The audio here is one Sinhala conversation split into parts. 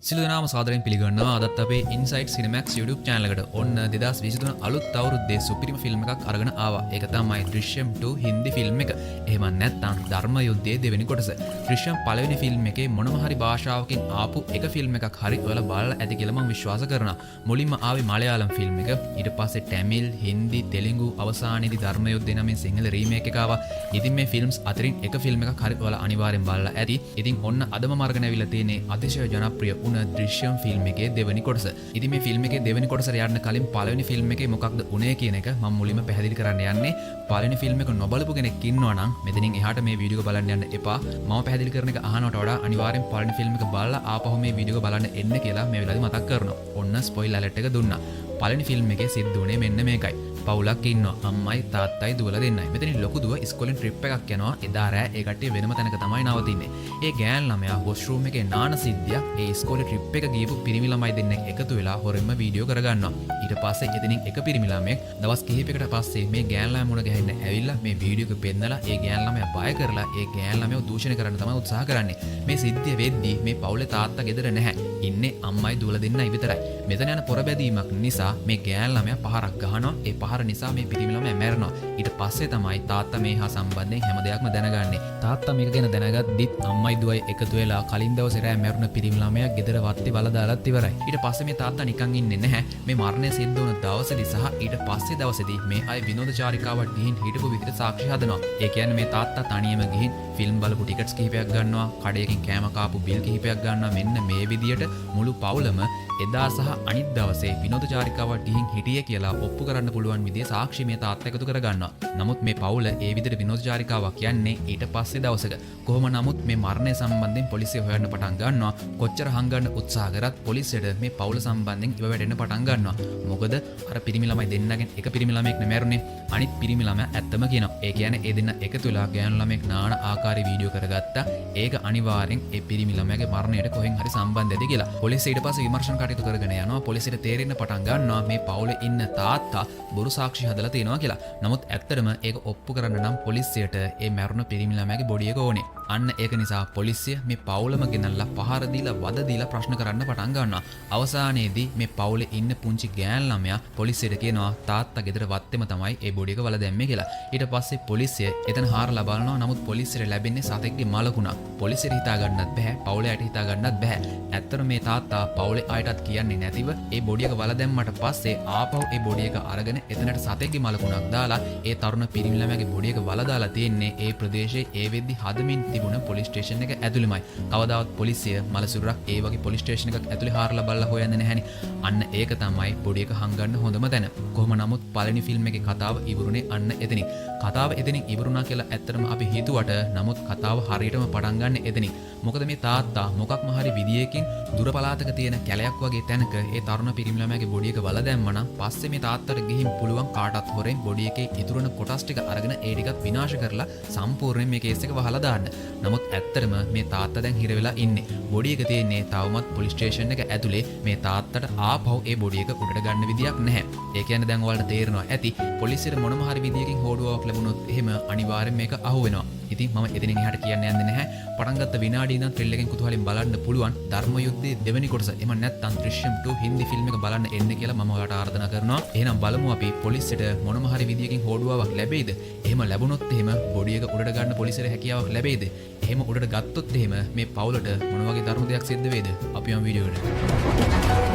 සිලුදනාම සාදරයෙන් පිළිගන්නවා අදත් අපේ ඉන්සයිට් සිනමැක්ස් YouTube channel එකට. ඔන්න 2023 අලුත් අවුරුද්දේ සුපිරිම ෆිල්ම් එකක් අරගෙන ආවා. ඒක තමයි දෘශ්‍යම් 2 හින්දි ෆිල්ම් එක. එහෙම නැත්නම් ධර්ම යුද්ධයේ දෙවෙනි කොටස. දෘශ්‍යම් පළවෙනි ෆිල්ම් එකේ මොනම හරි භාෂාවකින් ආපු එක ෆිල්ම් එකක් හරි ඔයාලා බලලා ඇති කියලා මම විශ්වාස කරනවා. මුලින්ම ආවේ මලයාලම් ෆිල්ම් එක. ඊට පස්සේ තමිල්, හින්දි, තෙලුගු අවසානයේදී ධර්ම යුද්ධය නමින් සිංහල රීමේක් එක ආවා. ඉතින් මේ ෆිල්ම්ස් අතරින් එක ෆිල්ම් එකක් හරි ඔයාලා අනිවාර්යෙන් බලලා ඇති. ඉතින් ඔන්න අදම මාර්ගන ඇවිල්ලා තියෙන්නේ අතිශය ජනප්‍රිය දෘශ්‍යම් ෆිල්ම් එකේ දෙවෙනි කොටස. ඉතින් මේ ෆිල්ම් එකේ දෙවෙනි කොටසට යන්න කලින් පළවෙනි ෆිල්ම් එකේ මොකක්ද උනේ කියන එක මම මුලින්ම පැහැදිලි කරන්න යන්නේ. පළවෙනි ෆිල්ම් එක නොබලපු කෙනෙක් ඉන්නවා නම් මෙතනින් එහාට මේ වීඩියෝ එක බලන්න යන්න එපා. මම පැහැදිලි කරන එක අහනවට වඩා අනිවාර්යෙන් පළවෙනි ෆිල්ම් එක බලලා ආපහු මේ වීඩියෝ එක බලන්න එන්න කියලා මේ වෙලාවේදී මතක් කරනවා. ඔන්න ස්පොයිලර් ඇලර්ට් එක දුන්නා. පළවෙනි ෆිල්ම් එකේ සිද්ධ වුණේ මෙන්න මේකයි. පවුලක් ඉන්නවා. අම්මයි තාත්තයි දුවලා දෙන්නයි. මෙතනින් ලොකු දුව ඉස්කෝලෙන් ට්‍රිප් එකක් යනවා. එදා රෑ ඒ කට්ටිය වෙනම තැනක තමයි නවතින්නේ. ඒ ගෑන් ළමයා වොෂ්රූම් එකේ නාන සිද්ධියක් ඒ ඉස්කෝලේ ට්‍රිප් එක ගියපු පිරිමි ළමයි දෙන්නෙක් එකතු වෙලා හොරෙන්ම වීඩියෝ කරගන්නවා. ඊට පස්සේ එතනින් එක පිරිමි ළමයෙක් දවස් කිහිපයකට පස්සේ මේ ගෑන් ළමයා මුණ ගැහෙන්න ඇවිල්ලා මේ වීඩියෝ එක පෙන්නලා ඒ ගෑන් ළමයා බය කරලා ඒ ගෑන් ළමයාව දූෂණය කරන්න තමයි උත්සාහ කරන්නේ. මේ සිද්ධිය වෙද්දී මේ පවුලේ තාත්තා ගෙදර නැහැ. ඉන්නේ අම්මයි දුවලා දෙන්නයි විතරයි. මෙතන යන පොරබැදීමක් නිසා මේ ගෑන් ළමයා පහරක් ගහනවා. ඒ පහර නිසා මේ පිරිමි ළමයා මැරෙනවා. ඊට පස්සේ තමයි තාත්තා මේ හා සම්බන්ධයෙන් හැම දෙයක්ම දැනගන්නේ. තාත්තා මේක ගැන දැනගද්දිත් අම්මයි දුවයි එකතු වෙලා කලින් දවසේ රෑ මැරුණ පිරිමි ළමයා ගෙදර වත්තේ වල දාලාත් ඉවරයි. ඊට පස්සේ මේ තාත්තා නිකන් ඉන්නේ නැහැ. මේ මරණය සිද්ධ වුණ දවසේදී සහ ඊට පස්සේ දවසේදී මේ අය විනෝද චාරිකාවට ගිහින් හිටපු විදිහට සාක්ෂි හදනවා. ඒ කියන්නේ මේ තාත්තා තනියම ගිහින් ෆිල්ම් බලපු ටිකට්ස් කිහිපයක් ගන්නවා, කඩේකින් කෑම කාපු බිල් කිහිපයක් ගන්නවා. මෙන්න මේ විදිහට මුළු පවුලම එදා සහ අනිත් දවසේ විනෝද චාරිකාවට ගිහින් හිටියේ කියලා ඔප්පු කරන්න පුළුවන් විදිහේ සාක්ෂි මේ තාත්තා එකතු කරගන්නවා. නමුත් මේ පවුල ඒ විදිහට විනෝද චාරිකාවක් යන්නේ ඊට පස්සේ දවසක. කොහොම නමුත් මේ මරණය සම්බන්ධයෙන් පොලිසිය හොයන්න පටන් ගන්නවා. කොච්චර හංගන්න උත්සාහ කරත් පොලිසියට මේ පවුල සම්බන්ධයෙන් ඉව වැටෙන්න පටන් ගන්නවා. මොකද අර පිරිමි ළමයි දෙන්නගෙන් එක පිරිමි ළමයෙක් නෙමෙරුනේ. අනිත් පිරිමි ළමයා ඇත්තම කියනවා. ඒ කියන්නේ ඒ දෙන්න එකතු වෙලා ගෑනු ළමයෙක් නාන ආකාරي වීඩියෝ කරගත්තා. ඒක අනිවාර්යෙන් ඒ පිරිමි ළමයාගේ මරණයට කොහෙන් හරි සම්බන්ධද කියලා. පොලිසිය ඊට පස්සේ විමර්ශන කටයුතු කරගෙන යනවා. පොලිසියට තේරෙන්න පටන් ගන්නවා මේ පවුලේ ඉන්න තාත්තා බොරු සාක්ෂි හදලා තියෙනවා කියලා. නමුත් ඇත්තටම ඒක ඔප්පු කරන්න නම් පොලිසියට ඒ මැරුණ පිරිමි ළමයාගේ බොඩි එක ඕනේ. අන්න ඒක නිසා පොලිසිය මේ පවුලම ගෙනල්ලා පහර දීලා වද දීලා ප්‍රශ්න කරන්න පටන් ගන්නවා. අවසානයේදී මේ පවුලේ ඉන්න පුංචි ගෑන් ළමයා පොලිසියට කියනවා තාත්තා ගෙදර වත්තේම තමයි ඒ බොඩි එක වල දැම්මේ කියලා. ඊට පස්සේ පොලිසිය එතන හාරලා බලනවා. නමුත් පොලිසියට ලැබෙන්නේ සතෙක්ගේ මලකුණක්. පොලිසියට හිතා ගන්නත් බෑ. පවුලේ අයට හිතා ගන්නත් බෑ. ඇත්තටම මේ තාත්තා පවුලේ අයටත් කියන්නේ නැතිව ඒ බොඩි එක වල දැම්මට පස්සේ ආපහු ඒ බොඩි එක අරගෙන එතනට සතෙක්ගේ මලකුණක් දාලා ඒ තරුණ පිරිමි ළමයාගේ බොඩි එක වල දාලා තියෙන්නේ ඒ ප්‍රදේශයේ ඒ වෙද්දි හදමින් තිබුණ පොලිස් ස්ටේෂන් එක ඇතුළෙමයි. කවදාවත් පොලිසිය මලසුරක් ඒ වගේ පොලිස් ස්ටේෂන් එකක් ඇතුළේ හාරලා බලලා හොයන්නේ නැහැනේ. අන්න ඒක තමයි බොඩි එක හංගන්න හොඳම තැන. කොහොම නමුත් පළවෙනි ෆිල්ම් එකේ කතාව ඉවරුනේ අන්න එතනින්. කතාව එතනින් ඉවරුණා කියලා ඇත්තටම අපි හිතුවට නමුත් කතාව හරියටම පටන් ගන්න එතනින්. මොකද මේ තාත්තා මොකක්ම හරි විදියකින් දුර පළාතක තියෙන කැලයක් වගේ තැනක ඒ තරුණ පිරිමි ළමයාගේ බොඩි එක වල දැම්මනම් පස්සේ මේ තාත්තට ගිහින් පුළුවන් කාටත් හොරෙන් බොඩි එකේ ඉතුරුන කොටස් ටික අරගෙන ඒ ටිකත් විනාශ කරලා සම්පූර්ණයෙන් මේ කේස් එක වහලා දාන්න. නමුත් ඇත්තටම මේ තාත්තා දැන් හිර වෙලා ඉන්නේ. බොඩි එක තියෙන්නේ තවමත් පොලිස් ස්ටේෂන් එක ඇතුලේ. මේ තාත්තට ආපහු ඒ බොඩි එක උඩට ගන්න විදියක් නැහැ. ඒ කියන්නේ දැන් ඔයාලට තේරෙනවා ඇති පොලිසියට මොනම හරි විදියකින් හොඩුවාවක් ලැබුණොත් එහෙම අනිවාර්යෙන් මේක අහු වෙනවා. ඉතින් මම එතනින් එහාට කියන්න යන්නේ නැහැ. පටන් ගත්ත විනාඩිය ඉඳන් ත්‍රිල් එකෙන් කුතුහලෙන් බලන්න පුළුවන් ධර්ම යුද්ධයේ දෙවෙනි කොටස. එහෙම නැත්නම් දෘශ්‍යම් 2 හින්දි ෆිල්ම් එක බලන්න එන්න කියලා මම ඔයාලට ආරාධනා කරනවා. එහෙනම් බලමු අපි පොලිසියට මොනම හරි විදියකින් හොඩුවාවක් ලැබෙයිද? එහෙම ලැබුණොත් එහෙම බොඩි එක උඩට ගන්න පොලිසියට හැකියාවක් ලැබෙයිද? එහෙම උඩට ගත්තොත් එහෙම මේ පවුලට මොන වගේ ධර්ම දෙයක් සිද්ධ වෙයිද? අපි යමු වීඩියෝ එකට.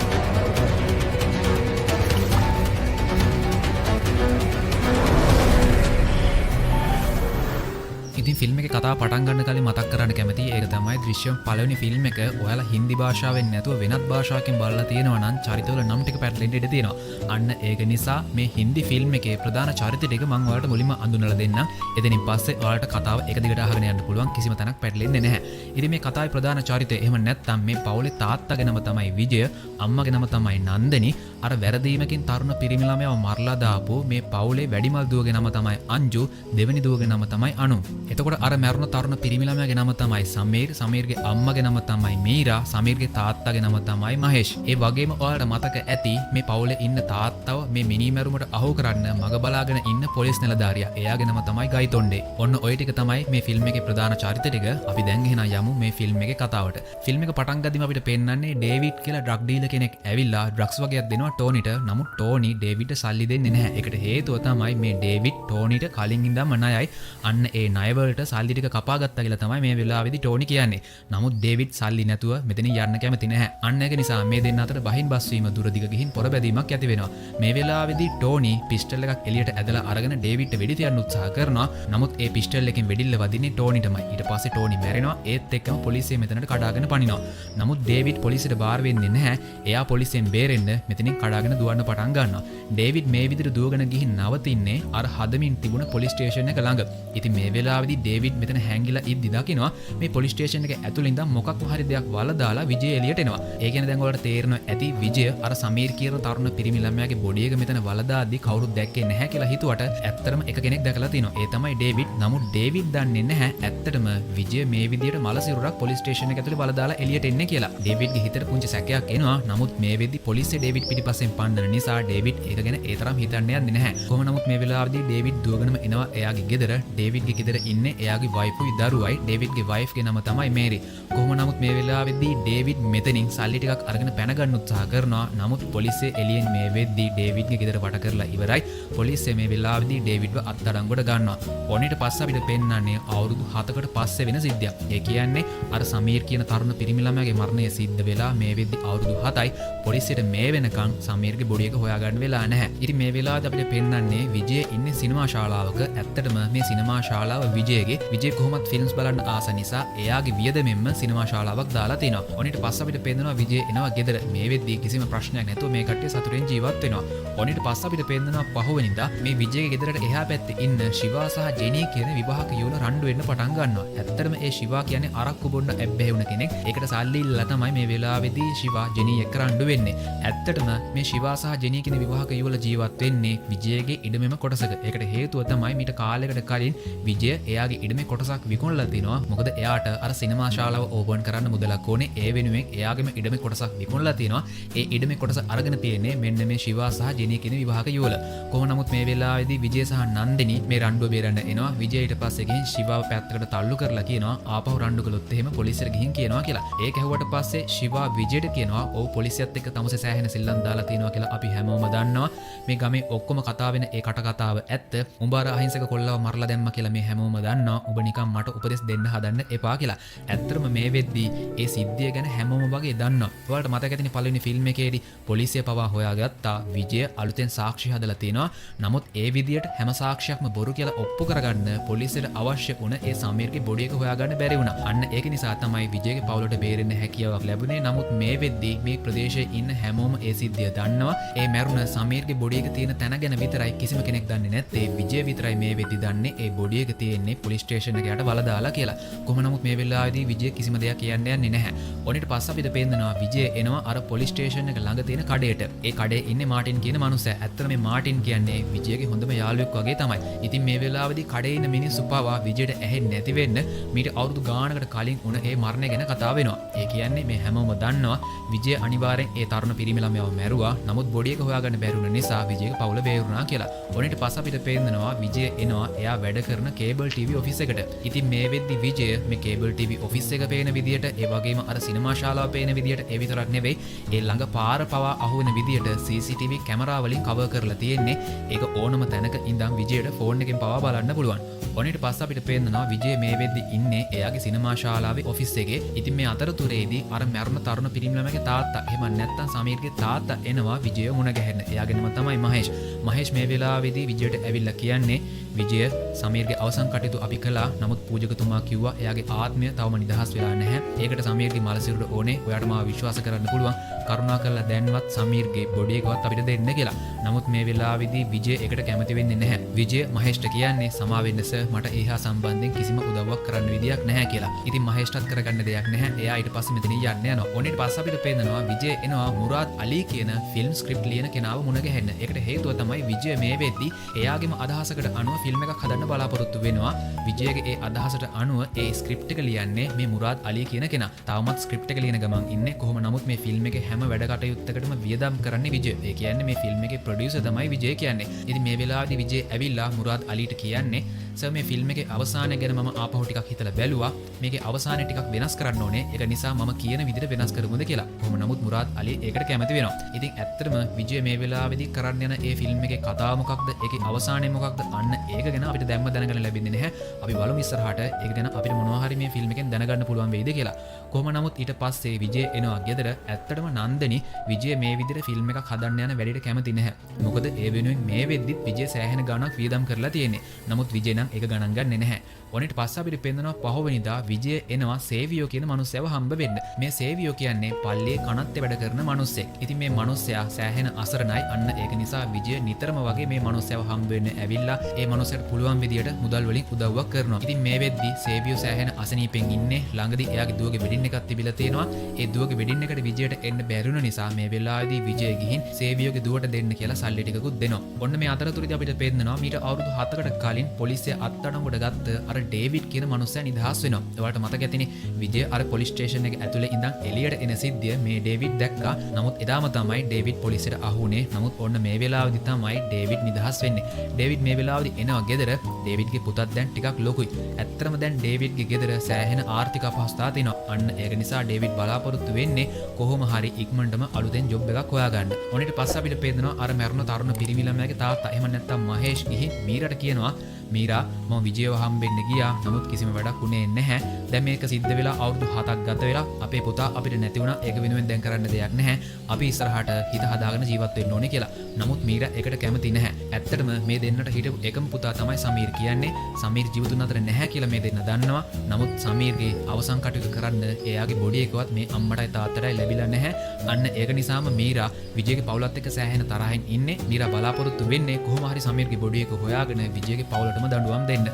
ඉතින් ෆිල්ම් එකේ කතාව පටන් ගන්න කලින් මතක් කරන්න කැමතියි ඒක තමයි දෘශ්‍යම් පළවෙනි ෆිල්ම් එක ඔයාලා හින්දි භාෂාවෙන් නැතුව වෙනත් භාෂාවකින් බලලා තියෙනවා නම් චරිතවල නම් ටික පැටලෙන්න ඉඩ තියෙනවා. අන්න ඒක නිසා මේ හින්දි ෆිල්ම් එකේ ප්‍රධාන චරිත ටික මම ඔයාලට මුලින්ම අඳුනලා දෙන්නම්. එතනින් පස්සේ ඔයාලට කතාව එක දිගට අහගෙන යන්න පුළුවන්. කිසිම තැනක් පැටලෙන්නේ නැහැ. ඉතින් මේ කතාවේ ප්‍රධාන චරිතය එහෙම නැත්නම් මේ පවුලේ තාත්තගේ නම තමයි විජය, අම්මගේ නම තමයි නන්දනි. අර වැරදීමකින් තරුණ පිරිමි ළමයාව මරලා දාපු මේ පවුලේ වැඩිමල් දුවගේ නම තමයි අංජු, දෙවෙනි දුවගේ නම තමයි අනු. එතකොට අර මැරුණ තරුණ පිරිමි ළමයාගේ නම තමයි සමීර්, සමීර්ගේ අම්මගේ නම තමයි මීරා, සමීර්ගේ තාත්තාගේ නම තමයි මහේෂ්. ඒ වගේම ඔයාලට මතක ඇති මේ පවුලේ ඉන්න තාත්තව මේ මිනි මැරුමට අහු කරන්න මග බලාගෙන ඉන්න පොලිස් නිලධාරියා. එයාගේ නම තමයි ගයිතොණ්ඩේ. ඔන්න ඔය ටික තමයි මේ ෆිල්ම් එකේ ප්‍රධාන චරිත ටික. අපි දැන් එහෙනම් යමු මේ ෆිල්ම් එකේ කතාවට. ෆිල්ම් එක පටන් ගද්දිම අපිට පෙන්නන්නේ ඩේවිඩ් කියලා ඩ්‍රග් ඩීලර් කෙනෙක් ඇවිල්ලා ඩ්‍රග්ස් වගේක් දෙනවා ටෝනිට. නමුත් ටෝනි ඩේවිඩ්ට සල්ලි දෙන්නේ නැහැ. ඒකට හේතුව තමයි මේ ඩේවිඩ් ටෝනිට කලින් ඉඳන්ම ණයයි. අන්න ඒ ණය වලට සල්ලි ටික කපා ගත්තා කියලා තමයි මේ වෙලාවේදී ටෝනි කියන්නේ. නමුත් ඩේවිඩ් සල්ලි නැතුව මෙතනින් යන්න කැමති නැහැ. අන්න ඒක නිසා මේ දෙන්න අතර බහින් බස් වීම දුර දිග ගිහින් පොර බැදීමක් ඇති වෙනවා. මේ වෙලාවේදී ටෝනි පිස්ටල් එකක් එළියට ඇදලා අරගෙන ඩේවිඩ්ට වෙඩි තියන්න උත්සාහ කරනවා. නමුත් ඒ පිස්ටල් එකෙන් වෙඩිල්ල වදින්නේ ටෝනිටමයි. ඊට පස්සේ ටෝනි මැරෙනවා. ඒත් එක්කම පොලිසිය මෙතනට කඩාගෙන පනිනවා. නමුත් ඩේවිඩ් පොලිසියට බාර වෙන්නේ නැහැ. එයා පොලිසියෙන් බේරෙන්න මෙතනින් කඩාගෙන දුවන්න පටන් ගන්නවා. ඩේවිඩ් මේ විදිහට දුවගෙන ගිහින් නවතින්නේ අර හදමින් තිබුණ පොලිස් ස්ටේෂන් එක ළඟ. ඉතින් මේ වෙලාවේදී ඩේවිඩ් මෙතන හැංගිලා ඉද්දි දකිනවා මේ පොලිස් ස්ටේෂන් එක ඇතුළේ ඉඳන් මොකක් හරි දෙයක් වලදාලා විජය එළියට එනවා. ඒ කියන්නේ දැන් ඔයාලට තේරෙනවා ඇති විජය අර සමීර් කියන තරුණ පිරිමි ළමයාගේ බොඩි එක මෙතන වලදාද්දි කවුරුත් දැක්කේ නැහැ කියලා හිතුවට ඇත්තටම එක කෙනෙක් දැකලා තිනවා. ඒ තමයි ඩේවිඩ්. නමුත් ඩේවිඩ් දන්නේ නැහැ ඇත්තටම විජය මේ විදිහට මල සිරුරක් පොලිස් ස්ටේෂන් එක ඇතුළේ වලදාලා එළියට එන්නේ කියලා. ඩේවිඩ්ගේ හිතට පුංචි සැකයක් එනවා. නමුත් මේ වෙද්දි පොලිසිය ඩේවිඩ් පිටිපස්සෙන් පන්නන නිසා ඩේවිඩ් ඒක ගැන ඒ තරම් හිතන්න යන්නේ නැහැ. කොහොම නමුත් මේ වෙලාවේදී ඩේවිඩ් දුවගෙනම එනවා එයාගේ ගෙදර. ඩේවිඩ්ගේ ගෙදර ඉන්නේ එයාගේ වයිෆුයි දරුවයි. ඩේවිඩ්ගේ වයිෆ්ගේ නම තමයි මේරි. කොහොම නමුත් මේ වෙලාවේදී ඩේවිඩ් මෙතනින් සල්ලි ටිකක් අරගෙන පැන ගන්න උත්සාහ කරනවා. නමුත් පොලිසිය එළියෙන් මේ වෙද්දී ඩේවිඩ්ගේ ගෙදර වට කරලා ඉවරයි. පොලිසිය මේ වෙලාවේදී ඩේවිඩ්ව අත්අඩංගුවට ගන්නවා. ඔන්නීට පස්සේ අපිට පෙන්නන්නේ අවුරුදු 7කට පස්සේ වෙන සිද්ධියක්. ඒ කියන්නේ අර සමීර් කියන තරුණ පිරිමි ළමයාගේ මරණය සිද්ධ වෙලා මේ වෙද්දී අවුරුදු 7යි. පොලිසියට මේ වෙනකන් සමීර්ගේ බොඩි එක හොයාගන්න වෙලා නැහැ. ඉතින් මේ වෙලාවේදී අපිට පෙන්නන්නේ විජය ඉන්නේ සිනමා ශාලාවක. ඇත්තටම මේ සිනමා ශාලාව විජයගේ. විජය කොහොමත් ෆිල්ම්ස් බලන්න ආස නිසා එයාගේ වියදමෙන්ම සිනමා ශාලාවක් දාලා තිනවා. ඔන්නීට පස්සේ අපිට පෙන්නනවා විජය එනවා ගෙදර. මේ වෙද්දී කිසිම ප්‍රශ්නයක් නැතුව මේ කට්ටිය සතුටින් ජීවත් වෙනවා. ඔන්නීට පස්සේ අපිට පෙන්නනවා පහුවෙනිදා මේ විජයගේ ගෙදරට එහා පැත්තේ ඉන්න ශිවා සහ ජෙනී කියන විවාහක යෝල රණ්ඩු වෙන්න පටන් ගන්නවා. ඇත්තටම ඒ ශිවා කියන්නේ අරක්කු බොන්න ඇබ්බැහි වුණ කෙනෙක්. ඒකට සල්ලි ඉල්ලලා තමයි මේ වෙලාවේදී ශිවා ජෙනී එක්ක රණ්ඩු වෙන්නේ. ඇත්තටම මේ ශිවා සහ ජෙනී කියන විවාහක යෝල ජීවත් වෙන්නේ විජයගේ ඉඩමෙම කොටසක. ඒකට හේතුව තමයි මීට කාලයකට කලින් විජය එයාගේ ඉඩමේ කොටසක් විකුණලා තිනවා. මොකද එයාට අර සිනමා ශාලාව ඕපන් කරන්න මුදලක් ඕනේ. ඒ වෙනුවෙන් එයාගේම ඉඩමේ කොටසක් විකුණලා තිනවා. ඒ ඉඩමේ කොටස අරගෙන තියෙන්නේ මෙන්න මේ ශිවා සහ ජෙනී කියන විවාහක යෝල. කොහොම නමුත් මේ වෙලාවේදී විජය සහ නන්දිනී මේ රණ්ඩුව බේරන්න එනවා. විජය ඊට පස්සේ ගිහින් ශිවාව පැත්තකට තල්ලු කරලා කියනවා ආපහු රණ්ඩු කළොත් එහෙම පොලිසියට ගිහින් කියනවා කියලා. ඒක ඇහුවට පස්සේ ශිවා විජයට කියනවා ඔව් පොලිසියත් එක්ක තමසේ සෑහෙන සිල්ලම් දාලා තිනවා කියලා අපි හැමෝම දන්නවා. මේ ගමේ ඔක්කොම කතා වෙන ඒ කතාව ඇත්ත. උඹ අර අහිංසක කොල්ලව මරලා දැම්මා කියලා මේ හැමෝම දන්නවා. උඹ නිකන් මට උපදෙස් දෙන්න හදන්න එපා කියලා. ඇත්තටම මේ වෙද්දී ඒ සිද්ධිය ගැන හැමෝම වගේ දන්නවා. ඔයාලට මතක ඇතිනේ පළවෙනි ෆිල්ම් එකේදී පොලිසිය පවා හොයාගත්තා විජය අලුතෙන් සාක්ෂි හදලා තිනවා. නමුත් ඒ විදියට හැම සාක්ෂියක්ම බොරු කියලා ඔප්පු කරගන්න පොලිසියට අවශ්‍ය වුණ ඒ සමීර්ගේ බොඩි එක හොයාගන්න බැරි වුණා. අන්න ඒක නිසා තමයි විජයගේ පවුලට බේරෙන්න හැකියාවක් ලැබුණේ. නමුත් මේ වෙද්දී මේ ප්‍රදේශයේ ඉන්න හැමෝම ඒ සිද්ධිය දන්නවා. ඒ මැරුණ සමීර්ගේ බොඩි එක තියෙන තැන ගැන විතරයි කිසිම කෙනෙක් දන්නේ නැත්තේ. විජය විතරයි මේ වෙද්දී දන්නේ ඒ බොඩි එක තියෙන්නේ පොලිස් ස්ටේෂන් එකට වලදාලා කියලා. කොහොම නමුත් මේ වෙලාවේදී විජය කිසිම දෙයක් කියන්න යන්නේ නැහැ. ඔන්නීට පස්සේ අපිට පේනවා විජය එනවා අර පොලිස් ස්ටේෂන් එක ළඟ තියෙන කඩේට. ඒ කඩේ ඉන්නේ මාටින් කියන මනුස්සයා. ඇත්තට මේ මාටින් කියන්නේ විජයගේ හොඳම යාළුවෙක් වගේ තමයි. ඉතින් මේ වෙලාවේදී කඩේ ඉන්න මිනිස්සු පවා විජයට ඇහෙන්නේ නැති වෙන්න මීට අවුරුදු ගානකට කලින් උන ඒ මරණය ගැන කතා වෙනවා. ඒ කියන්නේ මේ හැමෝම දන්නවා විජය අනිවාර්යෙන් ඒ තරුණ පිරිමි ළමයාව මැරුවා. නමුත් බොඩි එක හොයාගන්න බැරි වුණ නිසා විජයගේ පවුල බේරුණා කියලා. ඔන්නීට පස්සේ අපිට පේනවා විජය එනවා එයා වැඩ කරන කේබල් ටීවී ඔෆිස් එකට. ඉතින් මේ වෙද්දි විජය මේ කේබල් ටීවී ඔෆිස් එක පේන විදියට ඒ වගේම අර සිනමා ශාලාව පේන විදියට ඒ විතරක් නෙවෙයි ඒ ළඟ පාර පවා අහුවෙන විදියට CCTV කැමරා වලින් කවර් කරලා තියෙන්නේ. ඒක ඕනම තැනක ඉඳන් විජයට ෆෝන් එකෙන් පවා බලන්න පුළුවන්. ඔන්නීට පස්සේ අපිට පේනවා විජය මේ වෙද්දි ඉන්නේ එයාගේ සිනමා ශාලාවේ ඔෆිස් එකේ. ඉතින් මේ අතරතුරේදී අර මැරුණ තරුණ පිරිමි ළමයාගේ තාත්තා එහෙම නැත්නම් සමීර්ගේ තාත්තා එනවා විජය මුණ ගැහෙන්න. එයාගේ නම තමයි මහේෂ්. මහේෂ් මේ වෙලාවේදී විජයට ඇවිල්ලා කියන්නේ විජය සමීර්ගේ අවසන් කටයුතු අපි කළා. නමුත් පූජකතුමා කිව්වා එයාගේ ආත්මය තවම නිදහස් වෙලා නැහැ. ඒකට සමීර්ගේ මල සිරුර ඕනේ. ඔයාට මාව විශ්වාස කරන්න පුළුවන්. කරුණා කරලා දැන්වත් සමීර්ගේ බොඩි එකවත් අපිට දෙන්න කියලා. නමුත් මේ වෙලාවේදී විජය ඒකට කැමති වෙන්නේ නැහැ. විජය මහේෂ්ට කියන්නේ සමා වෙන්න සර් මට ඒහා සම්බන්ධයෙන් කිසිම උදව්වක් කරන්න විදියක් නැහැ කියලා. ඉතින් මහේෂ්ටත් කරගන්න දෙයක් නැහැ. එයා ඊට පස්සේ මෙතනින් යන්න යනවා. ඔන්නීට පස්සේ අපිට පේනවා විජය එනවා මුරාද් අලි කියන ෆිල්ම් ස්ක්‍රිප්ට් ලියන කෙනාව මුණ ගැහෙන්න. ඒකට හේතුව තමයි විජය මේ වෙද්දී එයාගේම අදහසකට අනුව ෆිල්ම් එකක් හදන්න බලාපොරොත්තු වෙනවා. විජයගේ ඒ අදහසට අනුව ඒ ස්ක්‍රිප්ට් එක ලියන්නේ මේ මුරාද් අලි කියන කෙනා. තාමත් ස්ක්‍රිප්ට් එක ලියන ගමන් ඉන්නේ. කොහොම නමුත් මේ ෆිල්ම් එකේ හැම වැඩ කටයුත්තකටම වියදම් කරන්නේ විජය. ඒ කියන්නේ මේ ෆිල්ම් එකේ ප්‍රොඩියුසර් තමයි විජය කියන්නේ. ඉතින් මේ වෙලාවේදී විජය ඇවිල්ලා මුරාද් අලිට කියන්නේ සර් මේ ෆිල්ම් එකේ අවසානය ගැන මම ආපහු ටිකක් හිතලා බැලුවා. මේකේ අවසානය ටිකක් වෙනස් කරන්න ඕනේ. ඒක නිසා මම කියන විදිහට වෙනස් කරමුද කියලා. කොහොම නමුත් මුරාද් අලි ඒකට කැමති වෙනවා. ඉතින් ඇත්තටම විජය මේ වෙලාවේදී කරන්න යන ඒ ෆිල්ම් එකේ කතාව මොකක්ද? ඒකේ අවසානය මොකක්ද? අන්න ඒක ගැන අපිට දැම්ම දැනගන්න ලැබෙන්නේ නැහැ. අපි බලමු ඉස්සරහට ඒක ගැන අපිට මොනවා හරි මේ ෆිල්ම් එකෙන් දැනගන්න පුළුවන් වෙයිද කියලා. කොහොම නමුත් ඊට පස්සේ විජය එනවා ගෙදර. ඇත්තටම නන්දනි විජය මේ විදිහට ෆිල්ම් එකක් හදන්න යන වැඩේට කැමති නැහැ. මොකද ඒ වෙනුවෙන් මේ වෙද්දිත් විජය සෑහෙන ගණක් වියදම් කරලා තියෙන්නේ. නමුත් විජය නම් ඒක ගණන් ගන්නේ නැහැ. ඔනිට පස්සේ අපිට පෙන්නනවා පහවෙනිදා විජය එනවා සේවියෝ කියන මනුස්සයව හම්බ වෙන්න. මේ සේවියෝ කියන්නේ පල්ලියේ කනත්තේ වැඩ කරන මනුස්සයෙක්. ඉතින් මේ මනුස්සයා සෑහෙන අසරණයි. අන්න ඒක නිසා විජය නිතරම වගේ මේ මනුස්සයව හම්බ වෙන්න ඇවිල්ලා ඒ මනුස්සයාට පුළුවන් විදියට මුදල් වලින් උදව්වක් කරනවා. ඉතින් මේ වෙද්දි සේවියෝ සෑහෙන අසනීපෙන් ඉන්නේ. ළඟදී එයාගේ දුවගේ වෙඩින් එකක් තිබිලා තියෙනවා. ඒ දුවගේ වෙඩින් එකට විජයට එන්න බැරිුණ නිසා මේ වෙලාවේදී විජය ගිහින් සේවියෝගේ දුවට දෙන්න කියලා සල්ලි ටිකකුත් දෙනවා. ඔන්න මේ අතරතුරදී අපිට පෙන්නනවා මීට අවුරුදු 7කට කලින් පොලිසිය අත්අඩංගුවට ගත්ත අර ඩේවිඩ් කියන මනුස්සයා නිදහස් වෙනවා. ඔයාලට මතක ඇතිනේ විජය අර පොලිස් ස්ටේෂන් එක ඇතුලේ ඉඳන් එළියට එන සිද්ධිය මේ ඩේවිඩ් දැක්කා. නමුත් එදාම තමයි ඩේවිඩ් පොලිසියට අහු වුණේ. නමුත් ඔන්න මේ වෙලාවේදී තමයි ඩේවිඩ් නිදහස් වෙන්නේ. ඩේවිඩ් මේ වෙලාවේදී එනවා ගෙදර. ඩේවිඩ්ගේ පුතත් දැන් ටිකක් ලොකුයි. ඇත්තටම දැන් ඩේවිඩ්ගේ ගෙදර සෑහෙන ආර්ථික අපහසුතාව තියෙනවා. අන්න ඒක නිසා ඩේවිඩ් බලාපොරොත්තු වෙන්නේ කොහොම හරි ඉක්මනටම අලුතෙන් ජොබ් එකක් හොයාගන්න. ඔනිට පස්සේ අපිට පේනවා අර මරුණ තරුණ පිරිමි ළමයාගේ තාත්තා එහෙම නැත්නම් මහේෂ් ගිහින් මීරට කියනවා මීරා මම විජයව හම්බෙන්න ගියා. නමුත් කිසිම වැඩක් උනේ නැහැ. දැන් මේක සිද්ධ වෙලා අවුරුදු 7ක් ගත වෙලා අපේ පුතා අපිට නැති වුණා. ඒක වෙනුවෙන් දැන් කරන්න දෙයක් නැහැ. අපි ඉස්සරහට හිත හදාගෙන ජීවත් වෙන්න ඕනේ කියලා. නමුත් මීරා ඒකට කැමති නැහැ. ඇත්තටම මේ දෙන්නට හිටපු එකම පුතා තමයි සමීර් කියන්නේ. සමීර් ජීවිතුන් අතර නැහැ කියලා මේ දෙන්න දන්නවා. නමුත් සමීර්ගේ අවසන් කටයුතු කරන්න එයාගේ බොඩි එකවත් මේ අම්මටයි තාත්තටයි ලැබිලා නැහැ. අන්න ඒක නිසාම මීරා විජයගේ පවුලත් එක්ක සෑහෙන තරහින් ඉන්නේ. මීරා බලාපොරොත්තු වෙන්නේ කොහොම හරි සමීර්ගේ බොඩි එක හොයාගෙන විජයගේ පවුලටම දඬුවම් දෙන්න.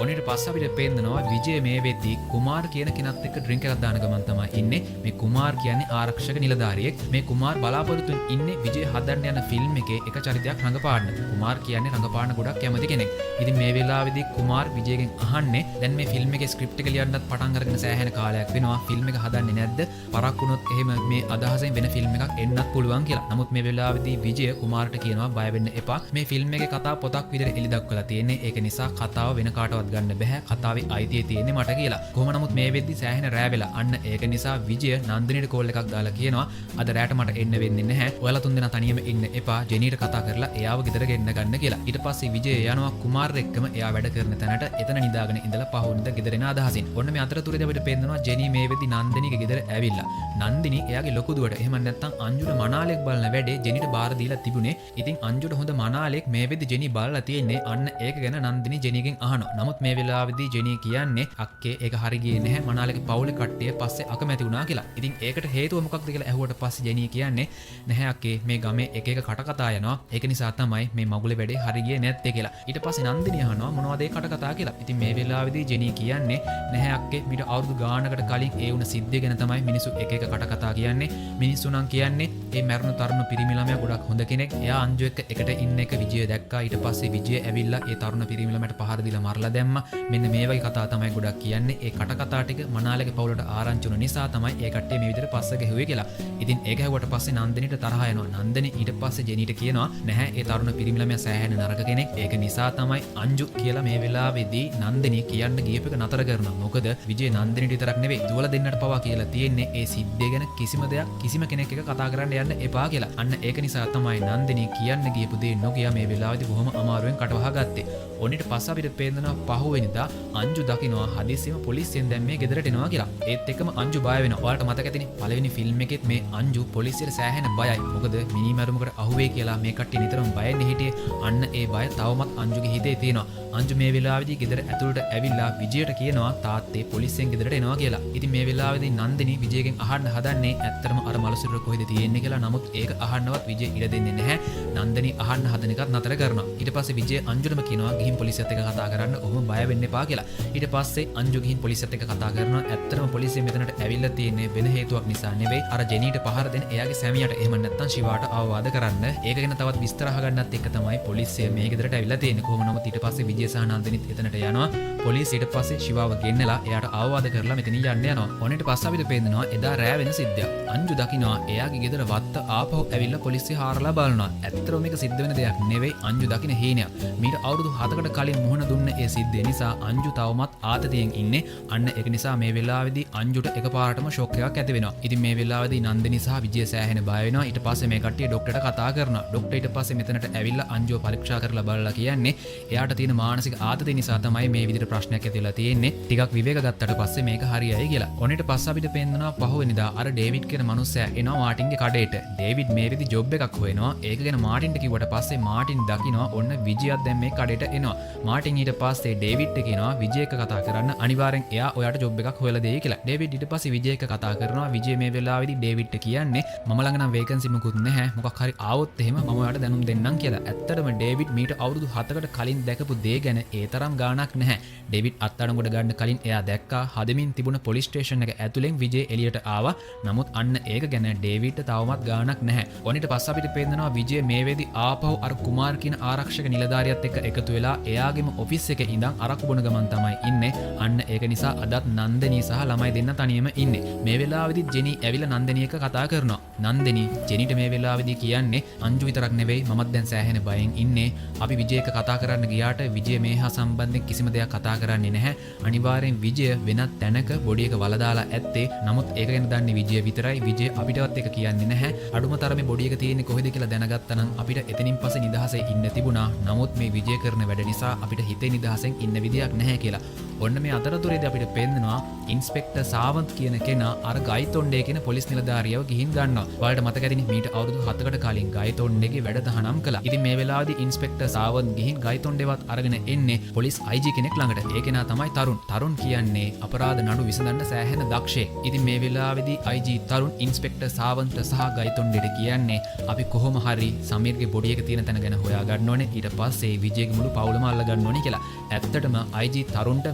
ඔනිට පස්සේ අපිට පේනවා විජය මේ වෙද්දී කුමාර් කියන කෙනත් එක්ක ඩ්‍රින්ක් එකක් දාන ගමන් තමයි ඉන්නේ. මේ කුමාර් කියන්නේ ආරක්ෂක නිලධාරියෙක්. මේ කුමාර් බලාපොරොත්තුෙන් ඉන්නේ විජය හදන්න යන ෆිල්ම් එකේ එක චරිතයක් රඟපාන්න. කුමාර් කියන්නේ රඟපාන්න ගොඩක් කැමති කෙනෙක්. ඉතින් මේ වෙලාවේදී කුමාර් විජයගෙන් අහන්නේ දැන් මේ ෆිල්ම් එකේ ස්ක්‍රිප්ට් එක ලියන්නත් පටන් අරගෙන සෑහෙන කාලයක් වෙනවා. ෆිල්ම් එක හදන්නේ නැද්ද? පරක් වුණොත් එහෙම මේ අදහසෙන් වෙන ෆිල්ම් එකක් එන්නත් පුළුවන් කියලා. නමුත් මේ වෙලාවේදී විජය කුමාර්ට කියනවා බය වෙන්න එපා. මේ ෆිල්ම් එකේ කතාව පොතක් විදිහට එලි දක්වලා තියෙන්නේ. ඒක නිසා කතාව වෙන කාටවත් ගන්න බෑ. කතාවේ අයිතිය තියෙන්නේ මට කියලා. කොහොම නමුත් මේ වෙද්දි සෑහෙන රෑ වෙලා. අන්න ඒක නිසා විජය නන්දිනිට කෝල් එකක් දාලා කියනවා අද රෑට මට එන්න වෙන්නේ නැහැ. ඔයාලා තුන්දෙනා තනියම ඉන්න එපා. ජෙනීට කතා කරලා එයාව ගෙදර ගෙන්න ගන්න කියලා. ඊට පස්සේ විජය යනවා කුමාර් එක්කම එයා වැඩ කරන තැනට. එතන නිදාගෙන ඉඳලා පහුවෙනිදා ගෙදර එන අදහසින්. ඔන්න මේ අතරතුරේදී අපිට පේනවා ජෙනී මේ වෙද්දි නන්දිනිගේ ගෙදර ඇවිල්ලා. නන්දිනි එයාගේ ලොකු දුවට එහෙම නැත්නම් අංජුට මනාලෙක් බලන වැඩේ ජෙනීට බාර දීලා තිබුණේ. ඉතින් අංජුට හොඳ මනාලෙක් මේ වෙද්දි ජෙනී බලලා තියෙන්නේ. අන්න ඒක ගැන නන්දිනි ජෙනීගෙන් අහනවා. නමුත් මේ වෙලාවේදී ජෙනී කියන්නේ අක්කේ ඒක හරි ගියේ නැහැ. මනාලගේ පවුලේ කට්ටිය පස්සේ අකමැති වුණා කියලා. ඉතින් ඒකට හේතුව මොකක්ද කියලා ඇහුවට පස්සේ ජෙනී කියන්නේ නැහැ අක්කේ මේ ගමේ එක එක කට කතා යනවා. ඒක නිසා තමයි මේ මගුලේ වැඩේ හරි ගියේ නැත්තේ කියලා. ඊට පස්සේ නන්දිනි අහනවා මොනවද ඒ කට කතා කියලා. ඉතින් මේ වෙලාවේදී ජෙනී කියන්නේ නැහැ අක්කේ මීට අවුරුදු ගානකට කලින් ඒ වුණ සිද්ධිය ගැන තමයි මිනිස්සු එක එක කට කතා කියන්නේ. මිනිස්සු නම් කියන්නේ මේ මරුණු තරුණ පිරිමි ළමයා ගොඩක් හොඳ කෙනෙක්. එයා අංජු එක්ක එකට ඉන්න එක විජය දැක්කා. ඊට පස්සේ විජය ඇවිල්ලා ඒ තරුණ පිරිමි ළමයාට පහර දීලා මරලා දැම්මා. මෙන්න මේ වගේ කතා තමයි ගොඩක් කියන්නේ. ඒ කට කතා ටික මනාලගේ පවුලට ආරංචි වුණ නිසා තමයි ඒ කට්ටිය මේ විදිහට පස්ස ගැහුවේ කියලා. ඉතින් ඒක හැවුවට පස්සේ නන්දිනිට තරහ යනවා. නන්දිනි ඊට පස්සේ ජෙනීට කියනවා නැහැ ඒ තරුණ පිරිමි ළමයා සෑහෙන නරක කෙනෙක්. ඒක නිසා තමයි අංජු කියලා මේ වෙලාවේදී නන්දිනි කියන්න ගියප එක නතර කරනවා. මොකද විජය නන්දිනිට විතරක් නෙවෙයි දුවලා දෙන්නට පවා කියලා තියෙන්නේ ඒ සිද්ධිය ගැන කිසිම දෙයක් කිසිම කෙනෙක් එක කතා කරන්න යන්න එපා කියලා. අන්න ඒක නිසා තමයි නන්දිනි කියන්න ගියපු දේ නොකිය මේ වෙලාවේදී බොහොම අමාරුවෙන් කටවහ ගත්තේ. ඔනිට පස්සේ අපිට පේනවා පහුවෙනිදා අංජු දකින්නවා හදිස්සියම පොලිසියෙන් දැන් මේ ගෙදරට එනවා කියලා. ඒත් එක්කම අංජු බය වෙනවා. ඔයාලට මතක ඇතිනේ පළවෙනි ෆිල්ම් එකෙත් මේ අංජු පොලිසියට සෑහෙන බයයි. මොකද මිනිමරුමකට අහුවේ කියලා මේ කට්ටිය නිතරම බයෙන් හිටියේ. අන්න ඒ බය තවමත් අංජුගේ හිතේ තියෙනවා. අංජු මේ වෙලාවේදී ගෙදර ඇතුළට ඇවිල්ලා විජයට කියනවා තාත්තේ පොලිසියෙන් ගෙදරට එනවා කියලා. ඉතින් මේ වෙලාවේදී නන්දිනි විජයගෙන් අහන්න හදන්නේ ඇත්තටම අර මලසිරුර කොහෙද තියෙන්නේ කියලා කියලා. නමුත් ඒක අහන්නවත් විජය ඉඩ දෙන්නේ නැහැ. නන්දනී අහන්න හදන එකත් නතර කරනවා. ඊට පස්සේ විජය අංජුටම කියනවා ගිහින් පොලිසියත් එක්ක කතා කරන්න. ඔහොම බය වෙන්න එපා කියලා. ඊට පස්සේ අංජු ගිහින් පොලිසියත් එක්ක කතා කරනවා. ඇත්තටම පොලිසිය මෙතනට ඇවිල්ලා තියෙන්නේ වෙන හේතුවක් නිසා නෙවෙයි. අර ජෙනීට පහර දෙන එයාගේ සැමියාට එහෙම නැත්නම් ශිවාට අවවාද කරන්න. ඒක ගැන තවත් විස්තර අහගන්නත් එක්ක තමයි පොලිසිය මේ ගෙදරට ඇවිල්ලා තියෙන්නේ. කොහොම නමුත් ඊට පස්සේ විජය සහ නන්දනිත් එතනට යනවා. පොලිසිය ඊට පස්සේ ශිවාව ගෙන්නලා එයාට අවවාද කරලා මෙතනින් යන්න යනවා. ඔන්නට පස්සේ අපිට පේනවා එදා රෑ වෙන සිද්ධියක්. අංජු දකිනවා එයාගේ ගෙදර වත්ත ආපහු ඇවිල්ලා පොලිසිය හාරලා බලනවා. ඇත්තටම මේක සිද්ධ වෙන දෙයක් නෙවෙයි. අංජු දකින හේනයක්. මීට අවුරුදු 7කට කලින් මුහුණ දුන්න ඒ සිද්ධිය නිසා අංජු තවමත් ආතතියෙන් ඉන්නේ. අන්න ඒක නිසා මේ වෙලාවේදී අංජුට එකපාරටම ෂොක් එකක් ඇති වෙනවා. ඉතින් මේ වෙලාවේදී නන්දනී සහ විජය සෑහෙන බය වෙනවා. ඊට පස්සේ මේ කට්ටිය ડોක්ටර්ට කතා කරනවා. ડોක්ටර් ඊට පස්සේ මෙතනට ඇවිල්ලා අංජුව පරීක්ෂා කරලා බලලා කියන්නේ එයාට තියෙන මානසික ආතතිය නිසා තමයි මේ විදිහට ප්‍රශ්නයක් ඇති වෙලා තියෙන්නේ. ටිකක් විවේක ගත්තට පස්සේ මේක හරියයි කියලා. ඔන්නට පස්සේ අපිට පේනවා පහුවෙනිදා අර ඩේවිඩ් කියන මනුස්සයා එනවා මාටින්ගේ කඩේට. ඩේවිඩ් මේ විදි ජොබ් එකක් හොයනවා. ඒක ගැන මාටින්ට කිව්වට පස්සේ මාටින් දකිනවා ඔන්න විජයත් දැන් මේ කඩේට එනවා. මාටින් ඊට පස්සේ ඩේවිඩ්ට කියනවා විජය එක්ක කතා කරන්න. අනිවාර්යෙන් එයා ඔයාට ජොබ් එකක් හොයලා දෙයි කියලා. ඩේවිඩ් ඊට පස්සේ විජය එක්ක කතා කරනවා. විජය මේ වෙලාවේදී ඩේවිඩ්ට කියන්නේ මම ළඟ නම් වේකන්සි මොකුත් නැහැ. මොකක් හරි ආවොත් එහෙම මම ඔයාට දැනුම් දෙන්නම් කියලා. ඇත්තටම ඩේවිඩ් මීට අවුරුදු 7කට කලින් දැකපු දේ ගැන ඒ තරම් ගාණක් නැහැ. ඩේවිඩ් අත්අඩංගුවට ගන්න කලින් එයා දැක්කා හදමින් තිබුණ පොලිස් ස්ටේෂන් එක ඇතුලෙන් විජේ එළියට ආවා. නමුත් අන්න ඒක ගැන ඩේවිඩ්ට තවමත් ගාණක් නැහැ. ඔනිට පස්සේ අපිට පේනවා විජේ මේ වෙලෙදි ආපහු අර කුමාර් කියන ආරක්ෂක නිලධාරියත් එක්ක එකතු වෙලා එයාගේම ඔෆිස් එකේ ඉඳන් අරක්කු බොන ගමන් තමයි ඉන්නේ. අන්න ඒක නිසා අදත් නන්දනී සහ ළමයි දෙන්න තනියම ඉන්නේ. මේ වෙලාවේදී ජෙනී ඇවිල්ලා නන්දනී එක්ක කතා කරනවා. නන්දනී ජෙනීට මේ වෙලාවේදී කියන්නේ අංජු විතරක් නෙවෙයි මමත් දැන් සෑහෙන බයෙන් ඉන්නේ. අපි විජේ එක්ක කතා කරන්න ගියාට විජේ මේ හා සම්බන්ධයෙන් කිසිම දෙයක් කතා කරන්නේ නැහැ. අනිවාර්යෙන් විජය වෙනත් තැනක බොඩි එක වලදාලා ඇත්තේ. නමුත් ඒක ගැන දන්නේ විජය විතරයි. විජය අපිටවත් ඒක කියන්නේ නැහැ. අඩුම තරමේ බොඩි එක තියෙන්නේ කොහෙද කියලා දැනගත්තා නම් අපිට එතනින් පස්සේ නිදහසේ ඉන්න තිබුණා. නමුත් මේ විජය කරන වැඩ නිසා අපිට හිතේ නිදහසෙන් ඉන්න විදියක් නැහැ කියලා. ඔන්න මේ අතරතුරේදී අපිට පේනවා ඉන්ස්පෙක්ටර් සාවන්ත් කියන කෙනා අර ගයිතොණ්ඩේ කියන පොලිස් නිලධාරියව ගිහින් ගන්නවා. ඔයාලට මතක ඇතිනේ මීට අවුරුදු 7කට කලින් ගයිතොණ්ඩේගේ වැඩ තහනම් කළා. ඉතින් මේ වෙලාවේදී ඉන්ස්පෙක්ටර් සාවන්ත් ගිහින් ගයිතොණ්ඩේවත් අරගෙන එන්නේ පොලිස් IG කෙනෙක් ළඟට. ඒ කෙනා තමයි තරුൺ. තරුණ කියන්නේ අපරාධ නඩු විසඳන්න සෑහෙන දක්ෂයෙක්. ඉතින් මේ වෙලාවේදී IG තරුණ ඉන්ස්පෙක්ටර් සාවන්ත සහ ගයිතොණ්ඩේට කියන්නේ අපි කොහොම හරි සමීර්ගේ බොඩි එක තියෙන තැන ගැන හොයා ගන්න ඕනේ. ඊට පස්සේ විජේගේ මුළු පවුලම අල්ල ගන්න ඕනේ කියලා. ඇත්තටම IG තරුණට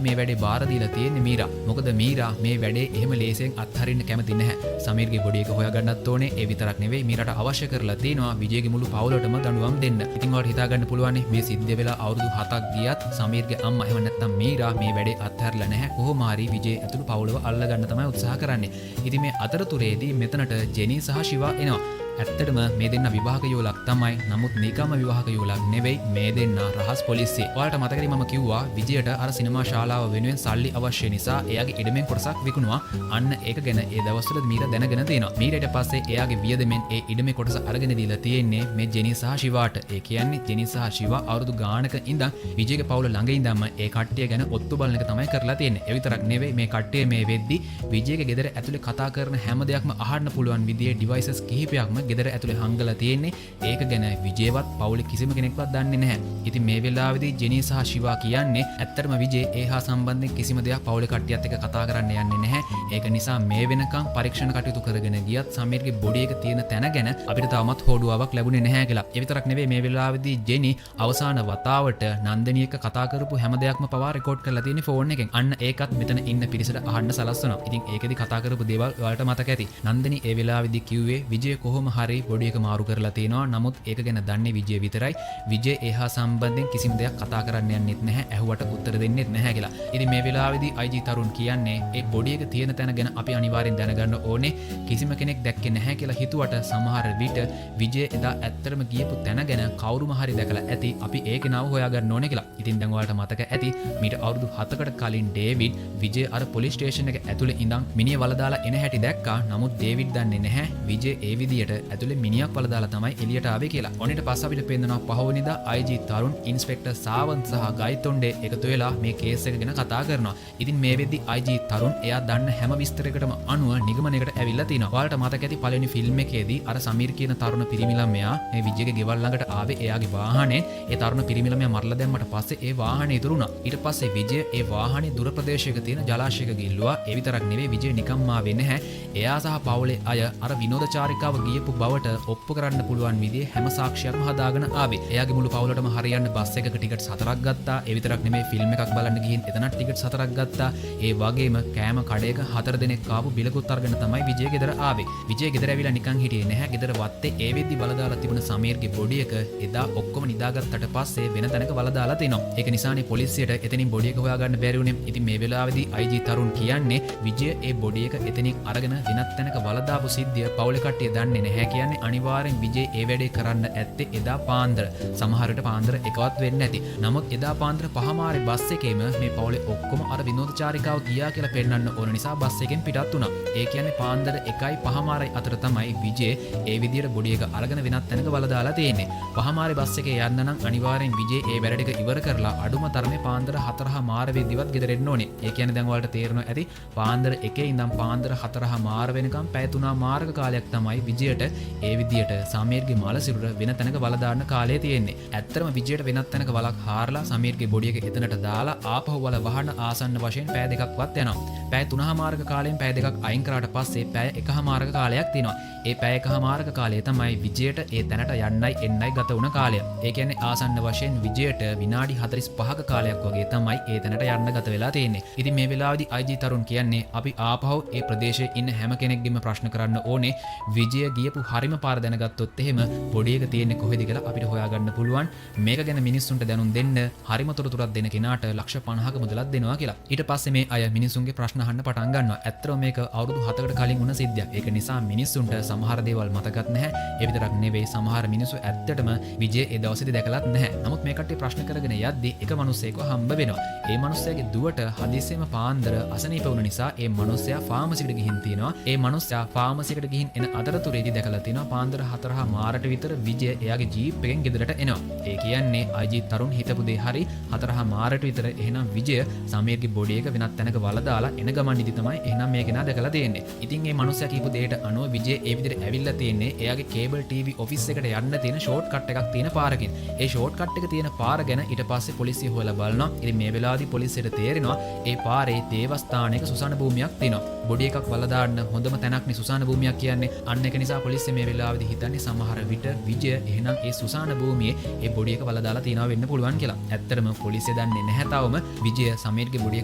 මේ වැඩේ බාර දීලා තියෙන්නේ මීරා. මොකද මීරා මේ වැඩේ එහෙම ලේසියෙන් අත්හරින්න කැමති නැහැ. සමීර්ගේ බොඩි එක හොයා ගන්නත් ඕනේ. ඒ විතරක් නෙවෙයි මීරාට අවශ්‍ය කරලා තියෙනවා විජේගේ මුළු පවුලටම දඬුවම් දෙන්න. ඉතින් ඔයාලට හිතා ගන්න පුළුවන් මේ සිද්ධ වෙලා අවුරුදු 7ක් ගියත් සමීර්ගේ අම්මා එහෙම නැත්නම් මීරා මේ වැඩේ අත්හැරලා නැහැ. කොහොම හරි විජේ ඇතුළු පවුලව අල්ල ගන්න තමයි උත්සාහ කරන්නේ. ඉතින් මේ අතරතුරේදී මෙතනට ජෙනී සහ ශිවා එනවා. ඇත්තටම මේ දෙන්න විවාහක යෝලක් තමයි. නමුත් නිකම්ම විවාහක යෝලක් නෙවෙයි. මේ දෙන්න රහස් පොලිසිය. ඔයාලට මතකද මම කිව්වා විජයට අර සිනමා ශාලාව වෙනුවෙන් සල්ලි අවශ්‍ය නිසා එයාගේ ඉඩමෙන් කොටසක් විකුණුවා. අන්න ඒක ගැන ඒ දවස්වල මීරා දැනගෙන තියෙනවා. මීරාට පස්සේ එයාගේ වියදමෙන් ඒ ඉඩමේ කොටස අරගෙන දීලා තියෙන්නේ මේ ජෙනී සහ ශිවාට. ඒ කියන්නේ ජෙනී සහ ශිවා අවුරුදු ගානක ඉඳන් විජයගේ පවුල ළඟ ඉඳන්ම ඒ කට්ටිය ගැන ඔත්තු බලන එක තමයි කරලා තියෙන්නේ. ඒ විතරක් නෙවෙයි මේ කට්ටිය මේ වෙද්දි විජයගේ ගෙදර ඇතුලේ කතා කරන හැම දෙයක්ම අහන්න පුළුවන් විදිහේ ඩිවයිසස් කිහිපයක්ම ගෙදර ඇතුලේ හංගලා තියෙන්නේ. ඒක ගැන විජේවත් පවුලේ කිසිම කෙනෙක්වත් දන්නේ නැහැ. ඉතින් මේ වෙලාවේදී ජෙනී සහ ශිවා කියන්නේ ඇත්තටම විජේ ඒ හා සම්බන්ධයෙන් කිසිම දෙයක් පවුලේ කට්ටියත් එක්ක කතා කරන්න යන්නේ නැහැ. ඒක නිසා මේ වෙනකන් පරීක්ෂණ කටයුතු කරගෙන ගියත් සමීර්ගේ බොඩි එක තියෙන තැන ගැන අපිට තාමත් හොඩුවාවක් ලැබුණේ නැහැ කියලා. ඒ විතරක් නෙවෙයි මේ වෙලාවේදී ජෙනී අවසාන වතාවට නන්දනී එක්ක කතා කරපු හැම දෙයක්ම පවා රෙකෝඩ් කරලා තියෙන ෆෝන් එකෙන්. අන්න ඒකත් මෙතන ඉන්න පිරිසට අහන්න සලස්වනවා. ඉතින් ඒකෙදි කතා කරපු දේවල් ඔයාලට මතක ඇති. නන්දනී ඒ වෙලාවේදී කිව්වේ විජය කොහොම හරි බොඩි එක මාරු කරලා තියෙනවා. නමුත් ඒක ගැන දන්නේ විජය විතරයි. විජය එහා සම්බන්ධයෙන් කිසිම දෙයක් කතා කරන්න යන්නෙත් නැහැ. ඇහුවට උත්තර දෙන්නෙත් නැහැ කියලා. ඉතින් මේ වෙලාවේදී IG තරුණ කියන්නේ ඒ බොඩි එක තියෙන තැන ගැන අපි අනිවාර්යෙන් දැනගන්න ඕනේ. කිසිම කෙනෙක් දැක්කේ නැහැ කියලා හිතුවට සමහර විට විජය එදා ඇත්තටම ගියපු තැන ගැන කවුරුම හරි දැකලා ඇති. අපි ඒක නව හොයාගන්න ඕනේ කියලා. ඉතින් දැන් ඔයාලට මතක ඇති මීට අවුරුදු 7කට කලින් ඩේවිඩ් විජය අර පොලිස් ස්ටේෂන් එක ඇතුලේ ඉඳන් මිනිහ වලදාලා එන හැටි දැක්කා. නමුත් ඩේවිඩ් දන්නේ නැහැ විජය ඒ විදියට ඇතුලේ මිනිහක් වලදාලා තමයි එළියට ආවේ කියලා. ඔන්නට පස්සේ අපිට පේනවා පහවෙනිදා IG තරුණ ඉන්ස්පෙක්ටර් සාවන්ත් සහ ගයිතොණ්ඩේ එකතු වෙලා මේ කේස් එක ගැන කතා කරනවා. ඉතින් මේ වෙද්දි IG තරුණ එයා දන්න හැම විස්තරයකටම අනුව නිගමනයකට ඇවිල්ලා තිනවා. ඔයාලට මතක ඇති පළවෙනි ෆිල්ම් එකේදී අර සමීර් කියන තරුණ පිරිමි ළමයා මේ විජයගේ ගෙවල් ළඟට ආවේ එයාගේ වාහනේ. ඒ තරුණ පිරිමි ළමයා මරලා දැම්මට පස්සේ ඒ වාහනේ ඉතුරු වුණා. ඊට පස්සේ විජය ඒ වාහනේ දුර ප්‍රදේශයක තියෙන ජලාශයක ගිල්ලුවා. ඒ විතරක් නෙවෙයි විජය නිකම්ම ආවේ නැහැ. එයා සහ පවුලේ අය අර විනෝද චාරිකාව ගියපු බවට ඔප්පු කරන්න පුළුවන් විදිහේ හැම සාක්ෂියක්ම හදාගෙන ආවේ. එයාගේ මුළු පවුලටම හරියන්න බස් එකක ටිකට් 4ක් ගත්තා. ඒ විතරක් නෙමෙයි ෆිල්ම් එකක් බලන්න ගිහින් එතනත් ටිකට් 4ක් ගත්තා. ඒ වගේම කෑම කඩේක 4 දෙනෙක් ආපු බිලකුත් අරගෙන තමයි විජය ගෙදර ආවේ. විජය ගෙදර ඇවිල්ලා නිකන් හිටියේ නැහැ. ගෙදර වත්තේ ඒ වෙද්දි බලදාලා තිබුණ සමීර්ගේ බොඩි එක එදා ඔක්කොම නිදාගත්තට පස්සේ වෙන තැනක බලදාලා තිනවා. ඒක නිසානේ පොලිසියට එතනින් බොඩි එක හොයාගන්න බැරි වුණේ. ඉතින් මේ වෙලාවේදී IG තරුන් කියන්නේ විජය ඒ බොඩි එක එතනින් අරගෙන වෙනත් තැනක බලදාපු සිද්ධිය පවුලේ කට්ටිය දන්නේ නැහැ. කියන්නේ අනිවාර්යෙන් විජය ඒ වැඩේ කරන්න ඇත්තේ එදා පාන්දර. සමහර විට පාන්දර එකවත් වෙන්නේ නැති. නමුත් එදා පාන්දර පහමාරේ බස් එකේම මේ පවුලේ ඔක්කොම අර විනෝදචාරිකාව ගියා කියලා පෙන්නන්න ඕන නිසා බස් එකෙන් පිටත් වුණා. ඒ කියන්නේ පාන්දර 1:05 අතර තමයි විජේ ඒ විදියට බොඩි එක අරගෙන වෙනත් තැනක බලදාලා තියෙන්නේ. පහමාරේ බස් එකේ යන්න නම් අනිවාර්යෙන් විජේ ඒ වැඩ ටික ඉවර කරලා අඩුම තරමේ පාන්දර 4:00 වෙද්දිවත් ගෙදර එන්න ඕනේ. ඒ කියන්නේ දැන් ඔයාලට තේරෙනවා ඇති පාන්දර 1 ඉඳන් පාන්දර 4:00 වෙනකම් පැය 3 කාලයක් තමයි විජයට ඒ විදියට සමීර්ගේ මල සිරුර වෙන තැනක බලදාන්න කාලය තියෙන්නේ. ඇත්තටම විජයට වෙනත් තැනක වලක් හාරලා සමීර්ගේ බොඩි එක එතනට දාලා ආපහු වල වහන ආසන්න වශයෙන් පැය 2ක්වත් යනවා. පැය 3:00 කාලයෙන් පැය 2ක් අයින් කරාට පස්සේ පැය 1:00 කාලයක් තියෙනවා. ඒ පැය 1:00 කාලය තමයි විජයට ඒ තැනට යන්නයි එන්නයි ගත වුණ කාලය. ඒ කියන්නේ ආසන්න වශයෙන් විජයට විනාඩි 45ක කාලයක් වගේ තමයි ඒ තැනට යන්න ගත වෙලා තියෙන්නේ. ඉතින් මේ වෙලාවේදී IG තරුන් කියන්නේ අපි ආපහු ඒ ප්‍රදේශයේ ඉන්න හැම කෙනෙක්ගෙම ප්‍රශ්න කරන්න ඕනේ විජය ගියපු හරිම පාර දැනගත්තොත් එහෙම බොඩි එක තියෙන්නේ කොහෙද කියලා අපිට හොයාගන්න පුළුවන්. මේක ගැන මිනිස්සුන්ට දැනුම් දෙන්න හරිම තොරතුරක් දෙන කෙනාට ලක්ෂ 50ක මුදලක් දෙනවා කියලා. ඊට පස්සේ මේ අය මිනිස්සුන්ගේ ප්‍රශ්න අහන්න පටන් ගන්නවා. ඇත්තටම මේක අවුරුදු 7කට කලින් වුණ සිද්ධියක්. ඒක නිසා මිනිස්සුන්ට සමහර දේවල් මතකත් නැහැ. ඒ විතරක් නෙවෙයි සමහර මිනිස්සු ඇත්තටම විජය ඒ දවසේදී දැකලත් නැහැ. නමුත් මේ කට්ටිය ප්‍රශ්න කරගෙන යද්දි එක මිනිහෙක්ව හම්බ වෙනවා. ඒ මිනිහයාගේ දුවට හදිස්සියෙම පාන්දර අසනීප වුණ නිසා ඒ මිනිහයා ෆාමසියට ගිහින් තිනවා. ඒ මිනිහයා ෆාමසියට ගිහින් එන අතරතුරේදී දැකලා තිනවා පාන්දර 4:00 විතර විජය එයාගේ ජීප් එකෙන් ගෙදරට එනවා. ඒ කියන්නේ IG තරුන් හිතපු දේ හරි 4:00 විතර එහෙනම් විජය සමීර්ගේ බොඩි එක වෙනත් තැනක වල දාලා එන ගමන් ඉදි තමයි එහෙනම් මේ කෙනා දැකලා තියෙන්නේ. ඉතින් මේ මිනිහයා කියපු දෙයට අනුව විජය ඒ විදිහට ඇවිල්ලා තියෙන්නේ එයාගේ කේබල් TV ඔෆිස් එකට යන්න තියෙන ෂෝට් කට් එකක් තියෙන පාරකින්. ඒ ෂෝට් කට් එක තියෙන පාර ගැන ඊට පස්සේ පොලිසිය හොයලා බලනවා. ඉතින් මේ වෙලාවේදී පොලිසියට තේරෙනවා ඒ පාරේ දේවස්ථානයක සුසාන භූමියක් තියෙනවා. බොඩි එකක් වල දාන්න හොඳම තැනක්නේ සුසාන භූමියක් කියන්නේ. අන්න ඒක නිසා පොලිසිය මේ වෙලාවේදී හිතන්නේ සමහර විට විජය එහෙනම් ඒ සුසාන භූමියේ ඒ බොඩි එක වල දාලා තියනවා වෙන්න පුළුවන් කියලා. ඇත්තටම පොලිසිය දන්නේ නැහැ තවම විජය සමීර්ගේ බොඩි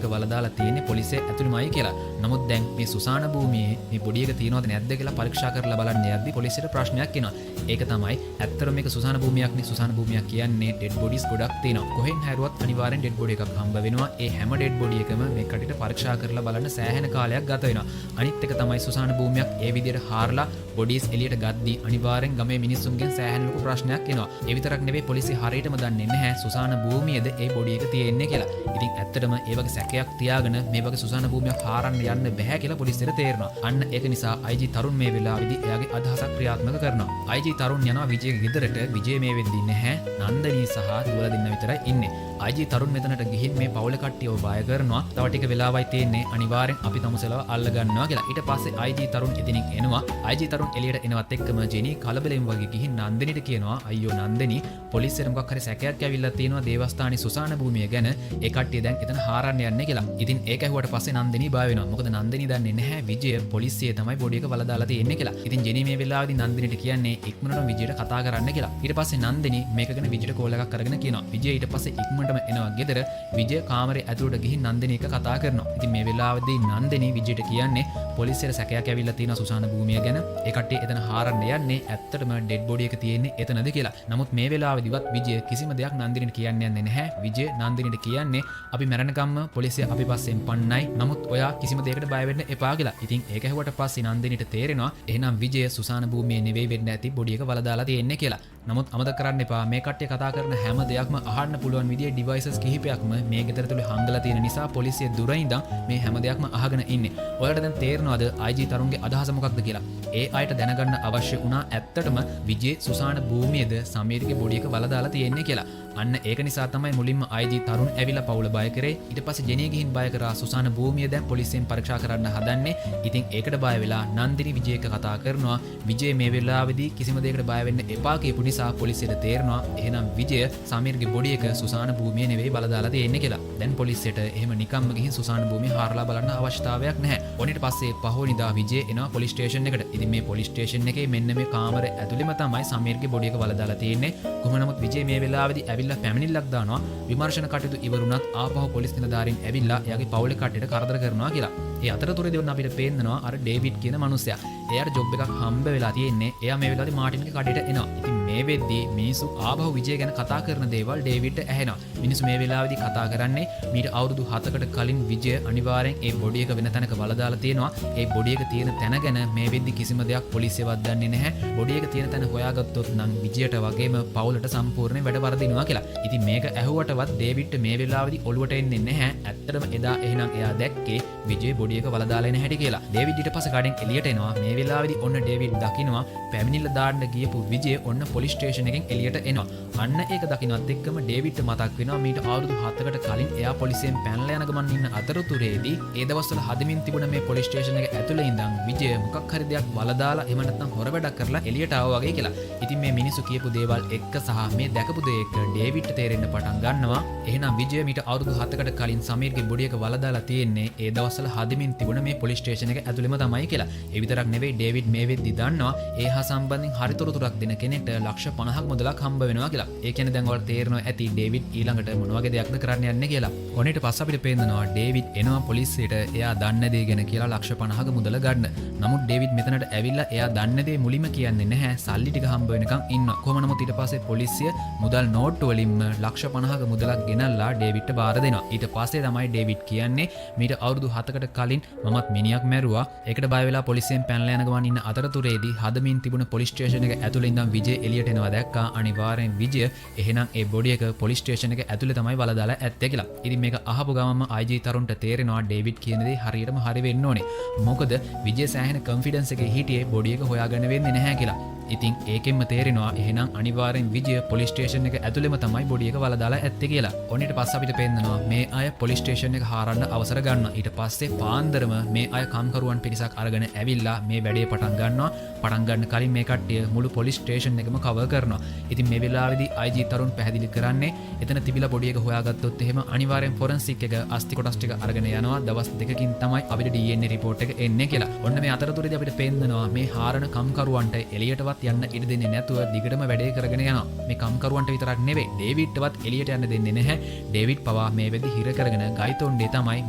එක වල දාලා තියෙන්නේ පොලිසිය ඇතුළෙමයි කියලා. නමුත් දැන් මේ සුසාන භූමියේ මේ බොඩි එක තියෙනවද නැද්ද කියලා පරීක්ෂා කරලා බලන්න යද්දි පොලිසියට ප්‍රශ්නයක් එනවා. ඒක තමයි ඇත්තටම මේක සුසාන භූමියක්නේ. සුසාන භූමියක් කියන්නේ ඩෙඩ් බොඩිස් ගොඩක් තියෙනවා. කොහෙන් හැරුවත් අනිවාර්යෙන් ඩෙඩ් බොඩි එකක් හම්බ වෙනවා. ඒ හැම ඩෙඩ් බොඩි එකම මේ කටට පරීක්ෂා කරලා බලන්න සෑහෙන කාලයක් ගත වෙනවා. අනිත් එක තමයි සුසාන භූමියක් ඒ විදිහට හාරලා බොඩිස් එළියට ගද්දී අනිවාර්යෙන් ගමේ මිනිස්සුන්ගෙන් සෑහෙන ලොකු ප්‍රශ්නයක් එනවා. ඒ විතරක් නෙවෙයි පොලිසිය හරියටම දන්නේ නැහැ සුසාන භූමියේද ඒ බොඩි එක තියෙන්නේ කියලා. ඉතින් ඇත්තටම ඒ වගේ සැකයක් තියාගෙන මේ වගේ සුසාන භූමියක් හාරන්න යන්න බෑ කියලා පොලිසියට තේරෙනවා. අන්න ඒක නිසා IG තරුන් මේ වෙලාවේදී එයාගේ අදහසක් ක්‍රියාත්මක කරනවා. IG තරුන් යනවා විජයගේ ගෙදරට. විජය මේ වෙද්දී නැහැ. නන්දනී සහ දුවලා දෙන්න විතරයි ඉන්නේ. IG තරුන් මෙතනට ගිහින් මේ පවුල කට්ටියව බය කරනවා. තව ටික වෙලාවයි තියෙන්නේ අනිවාර්යෙන් අපි තමුසලව අල්ල ගන්නවා කියලා. ඊට පස්සේ IG තරුන් එතනින් එනවා. IG තරුන් එළියට එනවත් එක්කම ජෙනී කලබලෙන් වගේ ගිහින් නන්දනීට කියනවා අයියෝ නන්දනී පොලිසියට මොකක් හරි සැකයක් ඇවිල්ලා තියෙනවා දේවස්ථානයේ සුසාන භූමිය ගැන. ඒ කට්ටිය දැන් එතන හාරන්න යන්නේ කියලා. ඉතින් ඒක ඇහුවට පස්සේ නන්දනී බය වෙනවා. මොකද නන්දනී දන්නේ නැහැ විජය පොලිසිය තමයි බොඩි එක වල දාලා තියෙන්නේ කියලා. ඉතින් ජෙනී මේ වෙලාවේදී නන්දනීට කියන්නේ ඉක්මනටම විජයට කතා කරන්න කියලා. ඊට පස්සේ නන්දනී මේක ගැන විජයට කෝල් එකක් අරගෙන කියනවා. විජය ඊට පස්සේ ඉක්මනටම එනවා ගෙදර. විජය කාමරේ ඇතුළට ගිහින් නන්දනී එක කතා කරනවා. ඉතින් මේ වෙලාවේදී නන්දනී විජයට කියන්නේ පොලිසියට සැකයක් ඇවිල්ලා තියෙනවා සුසාන භූමිය ගැන. ඒ කට්ටිය එතන හාරන්න යන්නේ ඇත්තටම ඩෙඩ් බොඩි එක තියෙන්නේ එතනද කියලා. නමුත් මේ වෙලාවේදීවත් විජය කිසිම දෙයක් නන්දනීට කියන්නේ නැහැ. විජය නන්දනීට කියන්නේ අපි මැරෙනකම්ම පොලිසිය අපි පස්සෙන් පන්නයි. නමුත් ඔයා කිසිම දෙයකට බය වෙන්න එපා කියලා. ඉතින් ඒක ඇහුවට පස්සේ නන්දනීට තේරෙනවා එහෙනම් විජය සුසාන භූමියේ නෙවෙයි වෙන්න ඇති බොඩි එක වල දාලා තියෙන්නේ කියලා. නමුත් අමතක කරන්න එපා මේ කට්ටිය කතා කරන හැම දෙයක්ම අහන්න පුළුවන් විදිහේ ඩිවයිසස් කිහිපයක්ම මේ ගෙදර තුල හංගලා තියෙන නිසා පොලිසිය දුර ඉඳන් මේ හැම දෙයක්ම අහගෙන ඉන්නේ. ඔයාලට දැන් තේරෙනවද IG තරුන්ගේ අදහස මොකක්ද කියලා? ඒ අයට දැනගන්න අවශ්‍ය වුණා ඇත්තටම විජේ සුසාන භූමියේද සමීර්ගේ බොඩි එක වල දාලා තියෙන්නේ කියලා. අන්න ඒක නිසා තමයි මුලින්ම IG තරුන් ඇවිල්ලා පවුල බය කරේ. ඊට පස්සේ ජෙනී ගිහින් බය කරා සුසාන භූමිය දැන් පොලිසියෙන් පරීක්ෂා කරන්න හදන්නේ. ඉතින් ඒකට බය වෙලා නන්දිනී විජය එක කතා කරනවා. විජය මේ වෙලාවේදී කිසිම දෙයකට බය වෙන්න එපා කියපු නිසා පොලිසියට තේරෙනවා එහෙනම් විජය සමීර්ගේ බොඩි එක සුසාන භූමියේ නෙවෙයි බල දාලා තියෙන්නේ කියලා. දැන් පොලිසියට එහෙම නිකම්ම ගිහින් සුසාන භූමිය හාරලා බලන්න අවශ්‍යතාවයක් නැහැ. ඔනිට පස්සේ පහෝනිදා විජේ එනවා පොලිස් ස්ටේෂන් එකට. ඉතින් මේ පොලිස් ස්ටේෂන් එකේ මෙන්න මේ කාමර ඇතුළෙම තමයි සමීර්ගේ බොඩි එක වලදාලා තියෙන්නේ. කොහොම නමුත් විජේ මේ වෙලාවේදී ඇවිල්ලා පැමිණිල්ලක් දානවා. විමර්ශන කටයුතු ඉවරුණත් ආපහු පොලිස් නිලධාරීන් ඇවිල්ලා එයාගේ පවුලේ කට්ටියට කරදර කරනවා කියලා. ඒ අතරතුරේදී වුණ අපිට පේන්නනවා අර ඩේවිඩ් කියන මනුස්සයා. එයාට ජොබ් එකක් හම්බ වෙලා තියෙන්නේ. එයා මේ වෙලාවේදී මාටින්ගේ කඩේට එනවා. ඉතින් මේ වෙද්දී මිනිස්සු ආපහු විජය ගැන කතා කරන දේවල් ඩේවිඩ්ට ඇහෙනවා. මිනිස්සු මේ වෙලාවේදී කතා කරන්නේ මීට අවුරුදු 7කට කලින් විජය අනිවාර්යෙන් ඒ බොඩි එක වෙන තැනක වලදාලා තියෙනවා. ඒ බොඩි එක තියෙන තැන ගැන මේ වෙද්දී කිසිම දෙයක් පොලිසියවත් දන්නේ නැහැ. බොඩි එක තියෙන තැන හොයාගත්තොත් නම් විජයට වගේම පවුලට සම්පූර්ණයෙන් වැඩ වර්ධිනවා කියලා. ඉතින් මේක ඇහුවටවත් ඩේවිඩ්ට මේ වෙලාවේදී ඔළුවට එන්නේ නැහැ. ඇත්තටම එදා එහෙනම් එයා දැක්කේ විජය බොඩි එක වලදාලා එන හැටි කියලා. ඩේවිඩ් ඊට පස්සේ කඩෙන් එළියට එනවා. මේ වෙලාවේදී ඔන්න ඩේවිඩ් දකිනවා පැමිණිල්ල දාන්න ගියපු විජය ඔන්න පොලිස් ස්ටේෂන් එකෙන් එළියට එනවා. අන්න ඒක දකින්නත් එක්කම ඩේවිඩ්ට මතක් වෙනවා මීට අවුරුදු 7කට කලින් එයා පොලිසියෙන් පැනලා යන ගමන් ඉන්න අතරතුරේදී ඒ දවස්වල හදමින් තිබුණ මේ පොලිස් ස්ටේෂන් එක ඇතුළේ ඉඳන් විජය මොකක් හරි දෙයක් වලදාලා එහෙම නැත්නම් හොර වැඩක් කරලා එළියට ආවා වගේ කියලා. ඉතින් මේ මිනිස්සු කියපු දේවල් එක්ක සහ මේ දැකපු දේ එක්ක ඩේවිඩ්ට තේරෙන්න පටන් ගන්නවා. එහෙනම් විජය මීට අවුරුදු 7කට කලින් සමීර්ගේ බොඩි එක වලදාලා තියෙන්නේ ඒ දවස්වල හදමින් තිබුණ මේ පොලිස් ස්ටේෂන් එක ඇතුළෙම තමයි කියලා. ඒ විතරක් නෙවෙයි ඩේවිඩ් මේ වෙද්දි දන්නවා ඒ හා සම්බන්ධයෙන් හරිතොරතුරක් දෙන කෙනෙක්ට ලක්ෂ 50ක් මුදලක් හම්බ වෙනවා කියලා. ඒ කියන්නේ දැන් ඔයාලට තේරෙනවා ඇති ඩේවිඩ් ඊළඟට මොන වගේ දෙයක්ද කරන්න යන්නේ කියලා. ඔන්නේට පස්සේ අපිට පේනවා ඩේවිඩ් එනවා පොලිසියට එයා දන්න දේ ගැන කියලා ලක්ෂ 50ක මුදල ගන්න. නමුත් ඩේවිඩ් මෙතනට ඇවිල්ලා එයා දන්න දේ මුලින්ම කියන්නේ නැහැ. සල්ලි ටික හම්බ වෙනකන් ඉන්නවා. කොහොම නමුත් ඊට පස්සේ පොලිසිය මුදල් නෝට්ටු වලින්ම ලක්ෂ 50ක මුදලක් ගෙනල්ලා ඩේවිඩ්ට බාර දෙනවා. ඊට පස්සේ තමයි ඩේවිඩ් කියන්නේ මීට අවුරුදු 7කට කලින් මමත් මිනිහක් මැරුවා. ඒකට බය වෙලා පොලිසියෙන් පැනලා යන ගමන් ඉන්න අතරතුරේදී හදමින් තිබුණ පොලිස් ස්ටේෂන් එක ඇතුළේ ඉඳන් විජය එළියට එනවා දැක්කා. අනිවාර්යෙන් විජය එහෙනම් ඒ බොඩි එක පොලිස් ස්ටේෂන් එක ඇතුළේ තමයි වලදාලා ඇත්තේ කියලා. ඉතින් මේක අහපු ගමන්ම IG තරුන්ට තේරෙනවා ඩේවිඩ් කියන දේ හරියටම හරි වෙන්න ඕනේ. මොකද විජය සෑහෙන කොන්ෆිඩන්ස් එකේ හිටියේ බොඩි එක හොයාගන්න වෙන්නේ නැහැ කියලා. ඉතින් ඒකෙන්ම තේරෙනවා එහෙනම් අනිවාර්යෙන් විජය පොලිස් ස්ටේෂන් එක ඇතුළෙම තමයි බොඩි එක වලදාලා ඇත්තේ කියලා. ඔන්න ඊට පස්සේ අපිට පේන්නනවා මේ අය පොලිස් ස්ටේෂන් එක හාරන්න අවසර ගන්නවා. ඊට පස්සේ පාන්දරම මේ අය කම්කරුවන් පිරිසක් අරගෙන ඇවිල්ලා මේ වැඩේ පටන් ගන්නවා. පටන් ගන්න කලින් මේ කට්ටිය මුළු පොලිස් ස්ටේෂන් එකම කවර් කරනවා. ඉතින් මේ වෙලාවේදී IG තරුන් පැහැදිලි කරන්නේ එතන තිබිලා බොඩි එක හොයාගත්තොත් එහෙම අනිවාර්යෙන් ෆොරන්සික් එක අස්ති කොටස් ටික අරගෙන යනවා. දවස් දෙකකින් තමයි අපිට DNA රිපෝට් එක එන්නේ කියලා. ඔන්න මේ අතරතුරේදී අපිට පේන්නනවා මේ හාරන කම්කරුවන්ට එළියටවත් යන්න ඉඩ දෙන්නේ නැතුව දිගටම වැඩේ කරගෙන යනවා. මේ කම්කරුවන්ට විතරක් නෙවෙයි ඩේවිඩ්ටවත් එළියට යන්න දෙන්නේ නැහැ. ඩේවිඩ් පවා මේ වෙද්දි හිර කරගෙන ගයිතොන්ඩේ තමයි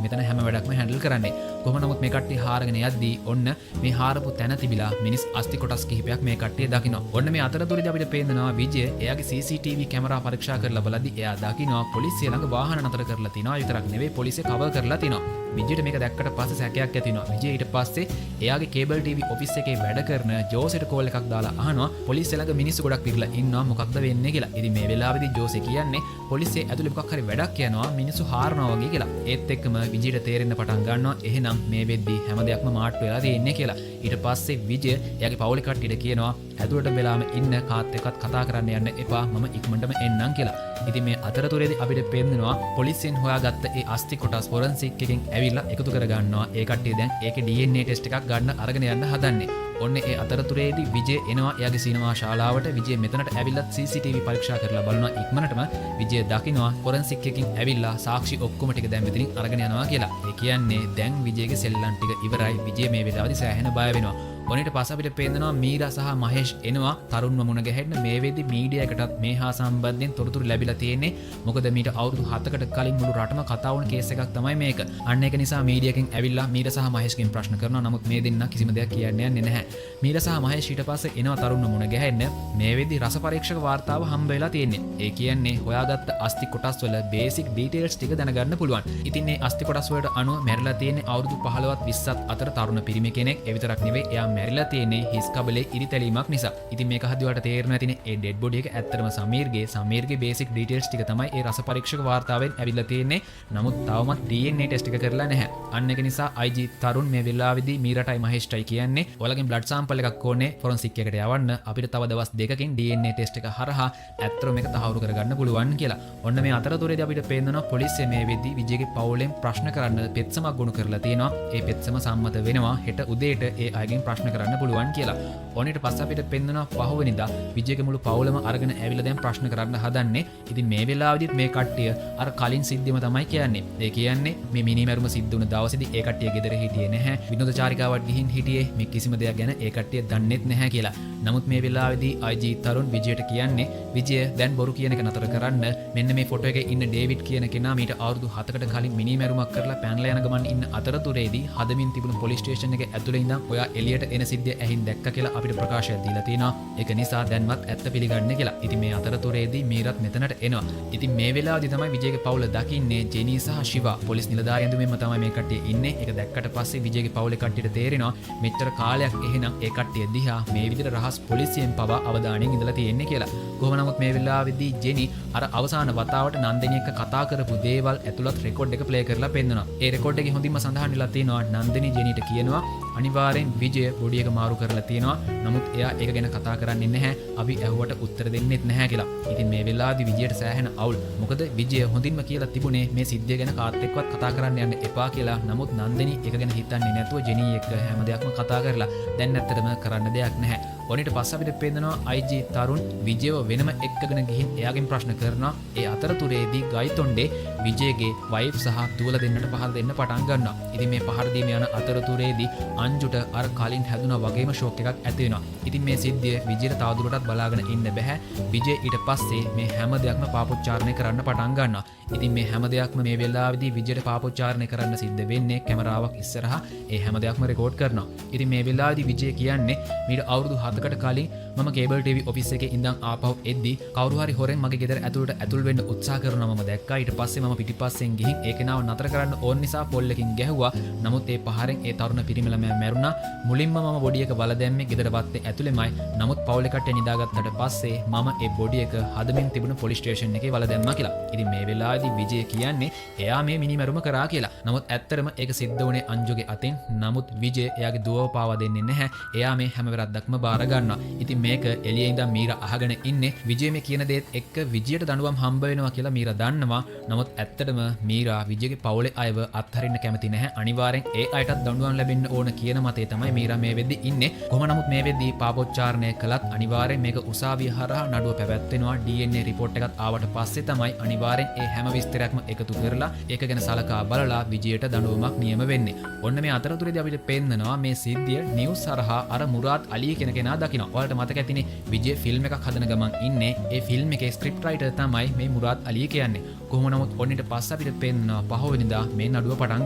මෙතන හැම වැඩක්ම හැන්ඩල් කරන්නේ. කොහොම නමුත් මේ කට්ටිය හාරගෙන යද්දී ඔන්න මේ හාරපු තැන තිබිලා මිනිස් අස්ති කොටස් කිහිපයක් මේ කට්ටිය දකිනවා. ඔන්න මේ අතරතුරේදී අපිට පේනවා විජය එයාගේ CCTV කැමරා පරීක්ෂා කරලා බලද්දී එයා දකිනවා පොලිසිය ළඟ වාහන නතර කරලා තිනවා. විතරක් නෙවෙයි පොලිසිය කවර් කරලා තිනවා. විජයට මේක දැක්කට පස්සේ සැකයක් ඇති වෙනවා. විජය ඊට පස්සේ එයාගේ කේබල් TV ඔෆිස් එකේ වැඩ කරන ජෝසෙට කෝල් එකක් දාලා අහනවා පොලිසිය ළඟ මිනිස්සු ගොඩක් පිරලා ඉන්නවා මොකක්ද වෙන්නේ කියලා. ඉතින් මේ වෙලාවේදී ජෝසෙ කියන්නේ පොලිසිය ඇතුලේ මොකක් හරි වැඩක් යනවා මිනිස්සු හාරනවා වගේ කියලා. ඒත් එක්කම විජයට තේරෙන්න පටන් ගන්නවා එහෙනම් මේ වෙද්දී හැම දෙයක්ම මාට්ටු වෙලා තියෙන්නේ කියලා. ඊට පස්සේ විජය එයාගේ පවුලේ කට්ටියට කියනවා ඇතුළට වෙලාම ඉන්න කාත් එක්කත් කතා කරන්න යන්න එපා මම ඉක්මනටම එන්නම් කියලා. ඉතින් මේ අතරතුරේදී අපිට පේනවා පොලිසියෙන් හොයාගත්ත ඒ අස්ති කොටස් ෆොරන්සික් එකෙන් ඇවිල්ලා එකතු කර ගන්නවා. ඒ කට්ටිය දැන් ඒකේ DNA ටෙස්ට් එකක් ගන්න අරගෙන යන්න හදන්නේ. ඔන්න ඒ අතරතුරේදී විජය එනවා එයාගේ සිනමා ශාලාවට. විජය මෙතනට ඇවිල්ලා CCTV පරීක්ෂා කරලා බලනවා. ඉක්මනටම විජය දකිනවා ෆොරන්සික් එකකින් ඇවිල්ලා සාක්ෂි ඔක්කොම ටික දැන් මෙතනින් අරගෙන යනවා කියලා. ඒ කියන්නේ දැන් විජයගේ සෙල්ලම් ටික ඉවරයි. විජය මේ වෙලාවේදී සෑහෙන බය වෙනවා. ඔන්නට පස්සේ අපිට පේනවා මීරා සහ මහේෂ් එනවා තරුන්ව මුණ ගැහෙන්න. මේ වෙද්දි මීඩියා එකටත් මේ හා සම්බන්ධයෙන් තොරතුරු ලැබිලා තියෙන්නේ. මොකද මීට අවුරුදු 7කට කලින් මුළු රටම කතා වුණ කේස් එකක් තමයි මේක. අන්න ඒක නිසා මීඩියා එකෙන් ඇවිල්ලා මීරා සහ මහේෂ්ගෙන් ප්‍රශ්න කරනවා. නමුත් මේ දෙන්නා කිසිම දෙයක් කියන්නේ නැහැ. මීරා සහ මහේෂ් ඊට පස්සේ එනවා තරුන්ව මුණ ගැහෙන්න. මේ වෙද්දි රස පරීක්ෂක වාර්තාව හම්බ වෙලා තියෙන්නේ. ඒ කියන්නේ හොයාගත්ත අස්ති කොටස් වල බේසික් ඩීටේල්ස් ටික දැනගන්න පුළුවන්. ඉතින් මේ අස්ති කොටස් වලට අනුව මැරිලා තියෙන්නේ අවුරුදු 15ත් 20ත් අතර තරුණ පිරිමි කෙනෙක්. ඒ විතරක් නෙවෙයි එයා මැරිලා තියෙන්නේ හිස් කබලේ ඉරිතැලීමක් නිසා. ඉතින් මේක හදිවට තේරෙන්න ඇතිනේ ඒ ඩෙඩ් බොඩි එක ඇත්තටම සමීර්ගේ බේසික් ඩීටේල්ස් ටික තමයි ඒ රස පරීක්ෂක වාර්තාවෙන් ඇවිල්ලා තියෙන්නේ. නමුත් තවමත් DNA ටෙස්ට් එක කරලා නැහැ. අන්න ඒක නිසා IG තරුන් මේ වෙලාවේදී මීරටයි මහේෂ්ටයි කියන්නේ ඔයාලගෙන් බ්ලඩ් සැම්පල් එකක් ඕනේ ෆොරන්සික් එකට යවන්න. අපිට තව දවස් දෙකකින් DNA ටෙස්ට් එක හරහා ඇත්තටම මේක තහවුරු කරගන්න පුළුවන් කියලා. ඔන්න මේ අතරතුරේදී අපිට පේනවා පොලිසිය මේ වෙද්දී විජයගේ පවුලෙන් ප්‍රශ්න කරන්න පෙත්සමක් ගොනු කරලා තියෙනවා. ඒ පෙත්සම සම්මත වෙනවා හෙට උදේට ඒ අයගෙන් ප්‍රශ්න ප්‍රශ්න කරන්න පුළුවන් කියලා. ඔන්නට පස්ස අපිට පෙන්වනවා පහවෙනිදා විජයගේ මුළු පවුලම අරගෙන ඇවිල්ලා දැන් ප්‍රශ්න කරන්න හදන්නේ. ඉතින් මේ වෙලාවෙදිත් මේ කට්ටිය අර කලින් සිද්ධියම තමයි කියන්නේ. ඒ කියන්නේ මේ මිනිමැරුම සිද්ධ වුණ දවසේදී ඒ කට්ටිය ගෙදර හිටියේ නැහැ. විනෝදචාරිකාවට ගිහින් හිටියේ මේ කිසිම දෙයක් ගැන ඒ කට්ටිය දන්නේත් නැහැ කියලා. නමුත් මේ වෙලාවේදී IG තරුණ විජයට කියන්නේ විජය දැන් බොරු කියන එක නතර කරන්න. මෙන්න මේ ෆොටෝ එකේ ඉන්න ඩේවිඩ් කියන කෙනා මීට අවුරුදු 7කට කලින් මිනිමැරුමක් කරලා පැනලා යන ගමන් ඉන්න අතරතුරේදී හදමින් තිබුණු පොලිස් ස්ටේෂන් එකේ ඇතුලේ ඉඳන් ඔයා එළියට එන සිද්ධිය ඇහින් දැක්ක කියලා අපිට ප්‍රකාශයක් දීලා තියෙනවා. ඒක නිසා දැන්වත් ඇත්ත පිළිගන්නේ කියලා. ඉතින් මේ අතරතුරේදී මීරත් මෙතනට එනවා. ඉතින් මේ වෙලාවේදී තමයි විජයගේ පවුල දකින්නේ ජෙනී සහ ශිවා. පොලිස් නිලධාරියන් දුමෙන්ම තමයි මේ කට්ටිය ඉන්නේ. ඒක දැක්කට පස්සේ විජයගේ පවුලේ කට්ටියට තේරෙනවා මෙච්චර කාලයක් එහෙනම් ඒ කට්ටිය දිහා මේ විදිහට රහස් පොලිසියෙන් පවා අවධානයෙන් ඉඳලා තියෙන්නේ කියලා. කොහොම නමුත් මේ වෙලාවේදී ජෙනී අර අවසාන වතාවට නන්දිනී එක්ක කතා කරපු දේවල් ඇතුළත් රෙකෝඩ් එක ප්ලේ කරලා පෙන්නනවා. ඒ රෙකෝඩ් එකේ හොඳින්ම සඳහන් වෙලා තියෙනවා නන්දිනී ජෙනීට කියනවා අනිවාර්යෙන් විජය බොඩි එක මාරු කරලා තියෙනවා. නමුත් එයා ඒක ගැන කතා කරන්නේ නැහැ. අපි ඇහුවට උත්තර දෙන්නෙත් නැහැ කියලා. ඉතින් මේ වෙලාවේදී විජයට සෑහෙන අවුල්. මොකද විජය හොඳින්ම කියලා තිබුණේ මේ සිද්ධිය ගැන කාත් එක්කවත් කතා කරන්න යන්න එපා කියලා. නමුත් නන්දිනී ඒක ගැන හිතන්නේ නැතුව ජෙනී එක්ක හැම දෙයක්ම කතා කරලා දැන් ඇත්තටම කරන්න දෙයක් නැහැ. ඔනිට පස්ස අපිට පේනවා IG තරුණ විජයව වෙනම එක්කගෙන ගිහින් එයාගෙන් ප්‍රශ්න කරනවා. ඒ අතරතුරේදී ගයිතොණ්ඩේ විජයගේ වයිෆ් සහ දුවලා දෙන්නට පහර දෙන්න පටන් ගන්නවා. ඉතින් මේ පහර දීම යන අතරතුරේදී අංජුට අර කලින් හැදුනා වගේම ෂොක් එකක් ඇති වෙනවා. ඉතින් මේ සිද්ධිය විජයට තවදුරටත් බලාගෙන ඉන්න බෑ. විජය ඊට පස්සේ මේ හැම දෙයක්ම පාපොච්චාරණය කරන්න පටන් ගන්නවා. ඉතින් මේ හැම දෙයක්ම මේ වෙලාවේදී විජයට පාපොච්චාරණය කරන්න සිද්ධ වෙන්නේ කැමරාවක් ඉස්සරහා ඒ හැම දෙයක්ම රෙකෝඩ් කරනවා. ඉතින් මේ වෙලාවේදී විජය කියන්නේ මීට අවුරුදු 7කට කලින් මම කේබල් ටීවී ඔෆිස් එකේ ඉඳන් ආපහු එද්දි කවුරු හරි හොරෙන් මගේ ගෙදර ඇතුළට ඇතුල් වෙන්න උත්සාහ කරනවා මම දැක්කා. ඊට පස්සේ මම පිටිපස්සෙන් ගිහින් ඒ කෙනාව නතර කරන්න ඕන නිසා පොල්ලකින් ගැහුවා. නමුත් ඒ පහරෙන් ඒ තරුණ පිරිමි ළමයා මැරුණා. මුලින්ම මම බොඩි එක වල දැම්මේ ගෙදර වත්තේ ඇතුළෙමයි. නමුත් පවුලේ කට්ටිය නිදාගත්තට පස්සේ මම ඒ බොඩි එක හදමින් තිබුණු පොලිස් ස්ටේෂන් එකේ වල දැම්මා කියලා. ඉතින් මේ වෙලාවේදී විජය කියන්නේ එයා මේ මිනිමැරුම කරා කියලා. නමුත් ඇත්තටම ඒක සිද්ධ වුණේ අංජුගේ අතින්. නමුත් විජය එයාගේ දුවව පාවා දෙන්නේ නැහැ. එයා මේ හැම වැරද්දක්ම බාර ගන්නවා. ඉතින් මේක එළියේ ඉඳන් මීරා අහගෙන ඉන්නේ. විජය මේ කියන දේත් එක්ක විජයට දඬුවම් හම්බ වෙනවා කියලා මීරා දන්නවා. නමුත් ඇත්තටම මීරා විජයගේ පවුලේ අයව අත්හරින්න කැමති නැහැ. අනිවාර්යෙන් ඒ අයටත් දඬුවම් ලැබෙන්න ඕන කියන මතේ තමයි මීරා මේ වෙද්දි ඉන්නේ. කොහොම නමුත් මේ වෙද්දි පාපොච්චාරණය කළත් අනිවාර්යෙන් මේක උසාවිය හරහා නඩුව පැවැත්වෙනවා. DNA රිපෝට් එකත් ආවට පස්සේ තමයි අනිවාර්යෙන් ඒ හැම විස්තරයක්ම එකතු කරලා ඒක ගැන සලකා බලලා විජයට දඬුවමක් නියම වෙන්නේ. ඔන්න මේ අතරතුරේදී අපිට පෙන්නනවා මේ සිද්ධිය නිවුස් හරහා අර මුරාද් අලි කියන කෙනා දකිනවා. ඔයාලට මතක ඇතිනේ විජය ෆිල්ම් එකක් හදන ගමන් ඉන්නේ. ඒ ෆිල්ම් එකේ ස්ක්‍රිප්ට් රයිටර් තමයි මේ මුරාද් අලි කියන්නේ. කොහොම නමුත් ඔන්නට පස්ස අපිට පෙන්නනවා පහවෙනිදා මේ නඩුව පටන්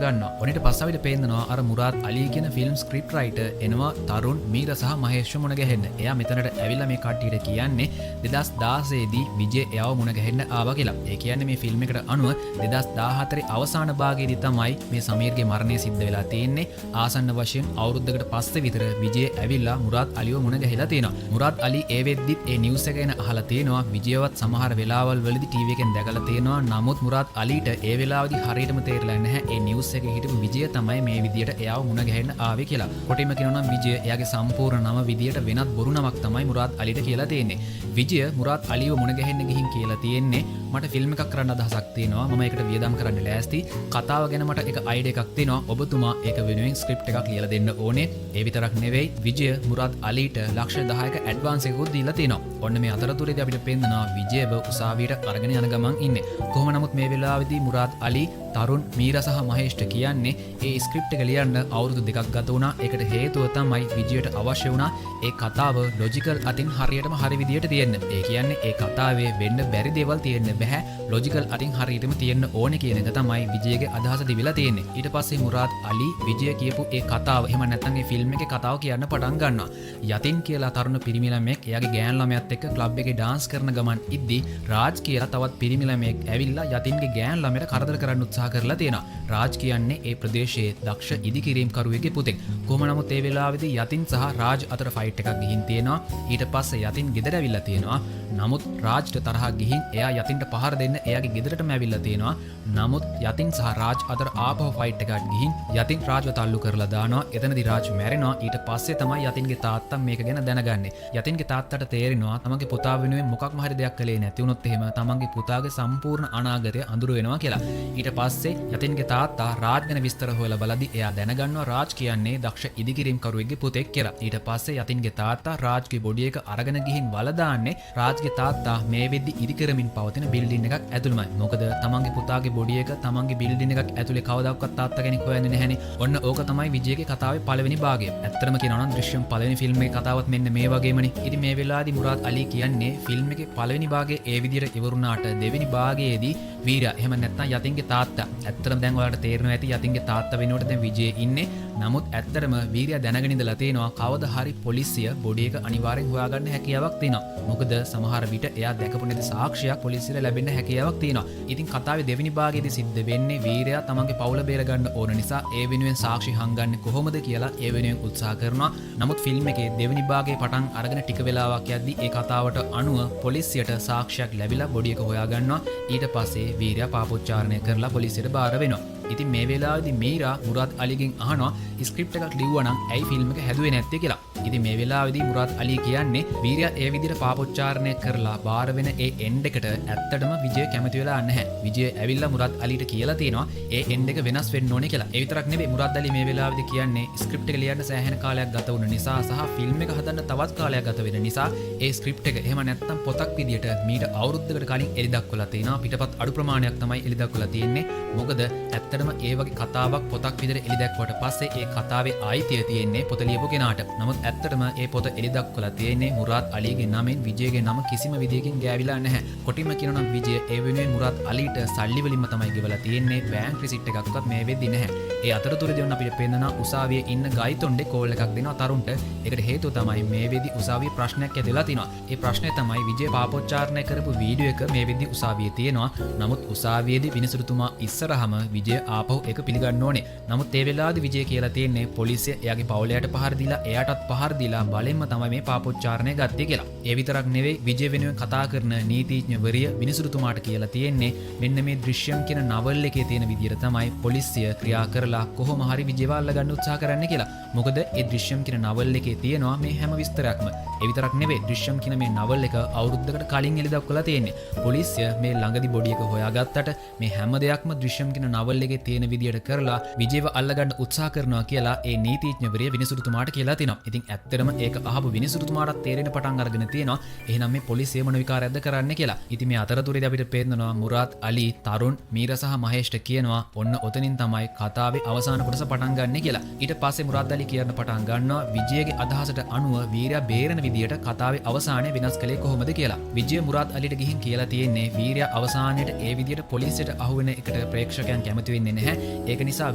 ගන්නවා. ඔන්නට පස්ස අපිට පෙන්නනවා අර මුරාද් අලි කියන ෆිල්ම් ස්ක්‍රිප්ට් රයිටර් එනවා තරුණ මීරා සහ මහේෂ් මුණ ගැහෙන්න. එයා මෙතනට ඇවිල්ලා මේ කට්ටියට කියන්නේ 2016 දී විජය එයාව මුණ ගැහෙන්න ආවා කියලා. ඒ කියන්නේ මේ ෆිල්ම් එකට අනුව 2014 අවසාන භාගයේදී තමයි මේ සමීර්ගේ මරණය සිද්ධ වෙලා තියෙන්නේ. ආසන්න වශයෙන් අවුරුද්දකට පස්සේ විතර විජය ඇවිල්ලා මුරාද් අලිව මුණ ගැහිලා තියෙනවා. මුරාද් අලි ඒ වෙද්දිත් ඒ නිවුස් එක ගැන අහලා තියෙනවා. විජයවත් සමහර වෙලාවල් වලදී ටීවී එකෙන් දැකලා තියෙනවා. නමුත් මුරාද් අලිට ඒ වෙලාවේදී හරියටම තේරෙලා නැහැ ඒ නිවුස් එකේ හිටපු විජය තමයි මේ විදියට එයාව මුණ ගැහෙන්න ආවේ කියලා. කොටින්ම කියනවා නම් විජය එයාගේ සම්පූර්ණ නම විදියට වෙනත් බොරු නමක් තමයි මුරාද් අලිට කියලා තියෙන්නේ. විජය මුරාද් අලිව මුණ ගැහෙන්න ගිහින් කියලා තියෙන්නේ මට ෆිල්ම් එකක් කරන්න අදහසක් තියෙනවා. මම ඒකට වියදම් කරන්න ලෑස්ති. කතාව ගැන මට එක අයිඩියා එකක් තියෙනවා. ඔබතුමා ඒක වෙනුවෙන් ස්ක්‍රිප්ට් එකක් ලියලා දෙන්න ඕනේ. ඒ විතරක් නෙවෙයි විජය මුරාද් අලිට ලක්ෂ 10ක ඇඩ්වාන්ස් එකකුත් දීලා තියෙනවා. ඔන්න මේ අතරතුරේදී අපිට පෙන්නනවා විජයව උසාවියට අරගෙන යන ගමන් ඉන්නේ. කොහොම නමුත් මේ වෙලාවේදී මුරාද් අලි තරුණ මීරා සහ මහේෂ්ට කියන්නේ ඒ ස්ක්‍රිප්ට් එක ලියන්න අවුරුදු 2ක් ගත වුණා. ඒකට හේතුව තමයි විජයට අවශ්‍ය වුණා ඒ කතාව ලොජිකල් අතින් හරියටම හරි විදියට තියෙන්න. ඒ කියන්නේ ඒ කතාවේ වෙන්න බැරි දේවල් තියෙන්න බෑ. ලොජිකල් අතින් හරියටම තියෙන්න ඕනේ කියන එක තමයි විජයගේ අදහස තිබිලා තියෙන්නේ. ඊට පස්සේ මුරාද් අලි විජය කියපු ඒ කතාව එහෙම නැත්නම් ඒ ෆිල්ම් එකේ කතාව කියන්න පටන් ගන්නවා. යතින් කියලා තරුණ පිරිමි ළමයෙක් එයාගේ ගෑන් ළමයාත් එක්ක ක්ලබ් එකේ ඩාන්ස් කරන ගමන් ඉද්දි රාජ් කියලා තවත් පිරිමි ළමයෙක් ඇවිල්ලා යතින්ගේ ගෑන් ළමයට කරදර කරන්න උත්සාහ කරලා තියෙනවා. රාජ් කියන්නේ ඒ ප්‍රදේශයේ දක්ෂ ඉදිකිරීම් කරුවෙකුගේ පුතෙක්. කොහොම නමුත් ඒ වෙලාවේදී යතින් සහ රාජ් අතර ෆයිට් එකක් ගිහින් තියෙනවා. ඊට පස්සේ යතින් ගෙදර ඇවිල්ලා තියෙනවා. නමුත් රාජ්ට තරහ ගිහින් එයා යතින්ට පහර දෙන්න එයාගේ ගෙදරටම ඇවිල්ලා තියෙනවා. නමුත් යතින් සහ රාජ් අතර ආපහු ෆයිට් එකක් ගිහින් යතින් රාජ්ව තල්ලු කරලා දානවා. එතනදී රාජ් මැරෙනවා. ඊට පස්සේ තමයි යතින්ගේ තාත්තා මේක ගැන දැනගන්නේ. යතින්ගේ තාත්තට තේරෙනවා තමන්ගේ පුතා වෙනුවෙන් මොකක්ම හරි දෙයක් කළේ නැති වුණොත් එහෙම තමන්ගේ පුතාගේ සම්පූර්ණ අනාගතය අඳුර වෙනවා කියලා. ඊට පස්සේ යතින්ගේ තාත්තා රාජ් ගැන විස්තර හොයලා බලද්දී එයා දැනගන්නවා රාජ් කියන්නේ දක්ෂ ඉදිකිරීම් කරුවෙක්ගේ පුතෙක් කියලා. ඊට පස්සේ යතින්ගේ තාත්තා රාජ්ගේ බොඩි එක අරගෙන ගිහින් වල දාන්නේ රාජ්ගේ තාත්තා මේ වෙද්දි ඉදිකරමින් පවතින බිල්ඩින් එකක් ඇතුළමයි. මොකද තමන්ගේ පුතාගේ බොඩි එක තමන්ගේ බිල්ඩින් එකක් ඇතුලේ කවදාවත් තාත්තා කෙනෙක් හොයන්නේ නැහැනේ. ඔන්න ඕක තමයි විජයගේ කතාවේ පළවෙනි භාගය. ඇත්තටම කියනවා නම් දෘශ්‍යම් පළවෙනි ෆිල්ම් එකේ කතාවත් මෙන්න මේ වගේමනේ. ඉතින් මේ වෙලාවේදී මුරාද් අලි කියන්නේ ෆිල්ම් එකේ පළවෙනි භාගයේ ඒ විදිහට ඉවරුණාට දෙවෙනි භාගයේදී වීරා එහෙම නැත්නම් යතින්ගේ තාත්තා. ඇත්තටම දැන් ඔයාලට තේරෙනවා ඇති යතින්ගේ තාත්තා වෙනුවට දැන් විජය ඉන්නේ. නමුත් ඇත්තටම වීරයා දැනගෙන ඉඳලා තියෙනවා කවදා හරි පොලිසිය බොඩි එක අනිවාර්යෙන් හොයාගන්න හැකියාවක් තියෙනවා. මොකද සමහර විට එයා දැකපු නැති සාක්ෂියක් පොලිසියට ලැබෙන්න හැකියාවක් තියෙනවා. ඉතින් කතාවේ දෙවෙනි භාගයේදී සිද්ධ වෙන්නේ වීරයා තමන්ගේ පවුල බේර ගන්න ඕන නිසා ඒ වෙනුවෙන් සාක්ෂි හංගන්නේ කොහොමද කියලා ඒ වෙනුවෙන් උත්සාහ කරනවා. නමුත් ෆිල්ම් එකේ දෙවෙනි භාගයේ පටන් අරගෙන ටික වෙලාවක් යද්දී ඒ කතාවට අනුව පොලිසියට සාක්ෂියක් ලැබිලා බොඩි එක හොයාගන්නවා. ඊට පස්සේ වීරයා පාපෝච්චාරණය කරලා පොලිසියට බාර වෙනවා. ඉතින් මේ වෙලාවේදී මීරා මුරාද් අලිගෙන් අහනවා ස්ක්‍රිප්ට් එකක් ලිව්වා නම් ඇයි ෆිල්ම් එක හැදුවේ නැත්තේ කියලා. ඉතින් මේ වෙලාවේදී මුරාද් අලි කියන්නේ වීරයා ඒ විදිහට පාපෝච්චාරණය කරලා බාර වෙන ඒ එන්ඩ් එකට ඇත්තටම විජය කැමති වෙලා නැහැ. විජය ඇවිල්ලා මුරාද් අලිට කියලා තියෙනවා ඒ එන්ඩ් එක වෙනස් වෙන්න ඕනේ කියලා. ඒ විතරක් නෙවෙයි මුරාද් අලි මේ වෙලාවේදී කියන්නේ ස්ක්‍රිප්ට් එක ලියන්න සෑහෙන කාලයක් ගත වුණ නිසා සහ ෆිල්ම් එක හදන්න තවත් කාලයක් ගත වෙන නිසා ඒ ස්ක්‍රිප්ට් එක එහෙම නැත්නම් පොතක් විදිහට මීට අවුරුද්දකට කලින් එලි දක්වලා තියෙනවා. පිටපත් අඩු ප්‍රමාණයක් තමයි එලි දක්වලා තියෙන්නේ. මොකද ඇත්තටම ඒ වගේ කතාවක් පොතක් විදිහට එලි දැක්වට පස්සේ ඒ කතාවේ ආයිතිය තියෙන්නේ පොත ලියපු කෙනාට. නමුත් ඇත්තටම ඒ පොත එලි දක්වලා තියෙන්නේ මුරාද් අලිගේ නමෙන් විජයගේ නම කිසිම විදියකින් ගෑවිලා නැහැ. කොටින්ම කියනවා නම් විජය ඒ වෙනුවෙන් මුරාද් අලිට සල්ලි වලින්ම තමයි ගෙවලා තියෙන්නේ. බෑන්ක් රිසිට් එකක්වත් මේ වෙද්දි නැහැ. ඒ අතරතුරදී ඔන්න අපිට පේනවා උසාවියේ ඉන්න ගයිතොණ්ඩේ කෝල් එකක් දෙනවා තරුන්ට. ඒකට හේතුව තමයි මේ වෙද්දි උසාවියේ ප්‍රශ්නයක් ඇතිලා තිනවා. ඒ ප්‍රශ්නේ තමයි විජය පාපෝච්චාරණය කරපු වීඩියෝ එක මේ වෙද්දි උසාවියේ තියෙනවා. නමුත් උසාවියේදී විනිසුරුතුමා ඉස්සරහම විජය ආපහු ඒක පිළිගන්න ඕනේ. නමුත් ඒ වෙලාවේදී විජය කියලා තියෙන්නේ පොලිසිය එයාගේ පවුලයට පහර දීලා එයාටත් පහර දීලා බලෙන්ම තමයි මේ පාපෝච්චාරණය ගත්තේ කියලා. ඒ විතරක් නෙවෙයි විජය වෙනුවෙන් කතා කරන නීතිඥවරිය විනිසුරුතුමාට කියලා තියෙන්නේ මෙන්න මේ දෘශ්‍යම් කියන නවල් එකේ තියෙන විදිහට තමයි පොලිසිය ක්‍රියා කරලා කොහොම හරි විජයව අල්ලගන්න උත්සාහ කරන්න කියලා. මොකද ඒ දෘශ්‍යම් කියන නවල් එකේ තියෙනවා මේ හැම විස්තරයක්ම. ඒ විතරක් නෙවෙයි දෘශ්‍යම් කියන මේ නවල් එක අවුරුද්දකට කලින් එළි දක්වලා තියෙන්නේ. පොලිසිය මේ ළඟදී බොඩි එක හොයාගත්තට මේ හැම දෙයක්ම දෘශ්‍යම් කියන නවල් එකේ තියෙන විදිහට කරලා විජයව අල්ලගන්න උත්සාහ කරනවා කියලා ඒ නීතිඥවරිය විනිසුරුතුමාට කියලා තිනවා. ඉතින් ඇත්තටම ඒක අහපු විනිසුරුතුමාට තේරෙන පටන් අරගෙන තියෙනවා එහෙනම් මේ පොලිසිය මොන විකාරයක්ද කරන්නේ කියලා. ඉතින් මේ අතරතුරේදී අපිට පේනවා මුරාද් අලි, තරුන්, මීරා සහ මහේෂ්ට කියනවා ඔන්න ඔතනින් තමයි කතාවේ අවසාන කොටස පටන් ගන්න කියලා. ඊට පස්සේ මුරාද් අලි කියන්න පටන් ගන්නවා විජයගේ අදහසට අනුව වීරයා බේරෙන විදියට කතාවේ අවසානය වෙනස් කළේ කොහොමද කියලා. විජය මුරාද් අලිට ගිහින් කියලා තියෙන්නේ වීරයා අවසානයේට ඒ විදියට පොලිසියට අහුවෙන එකට ප්‍රේක්ෂකයන් කැමති වෙන්නේ නැහැ. ඒක නිසා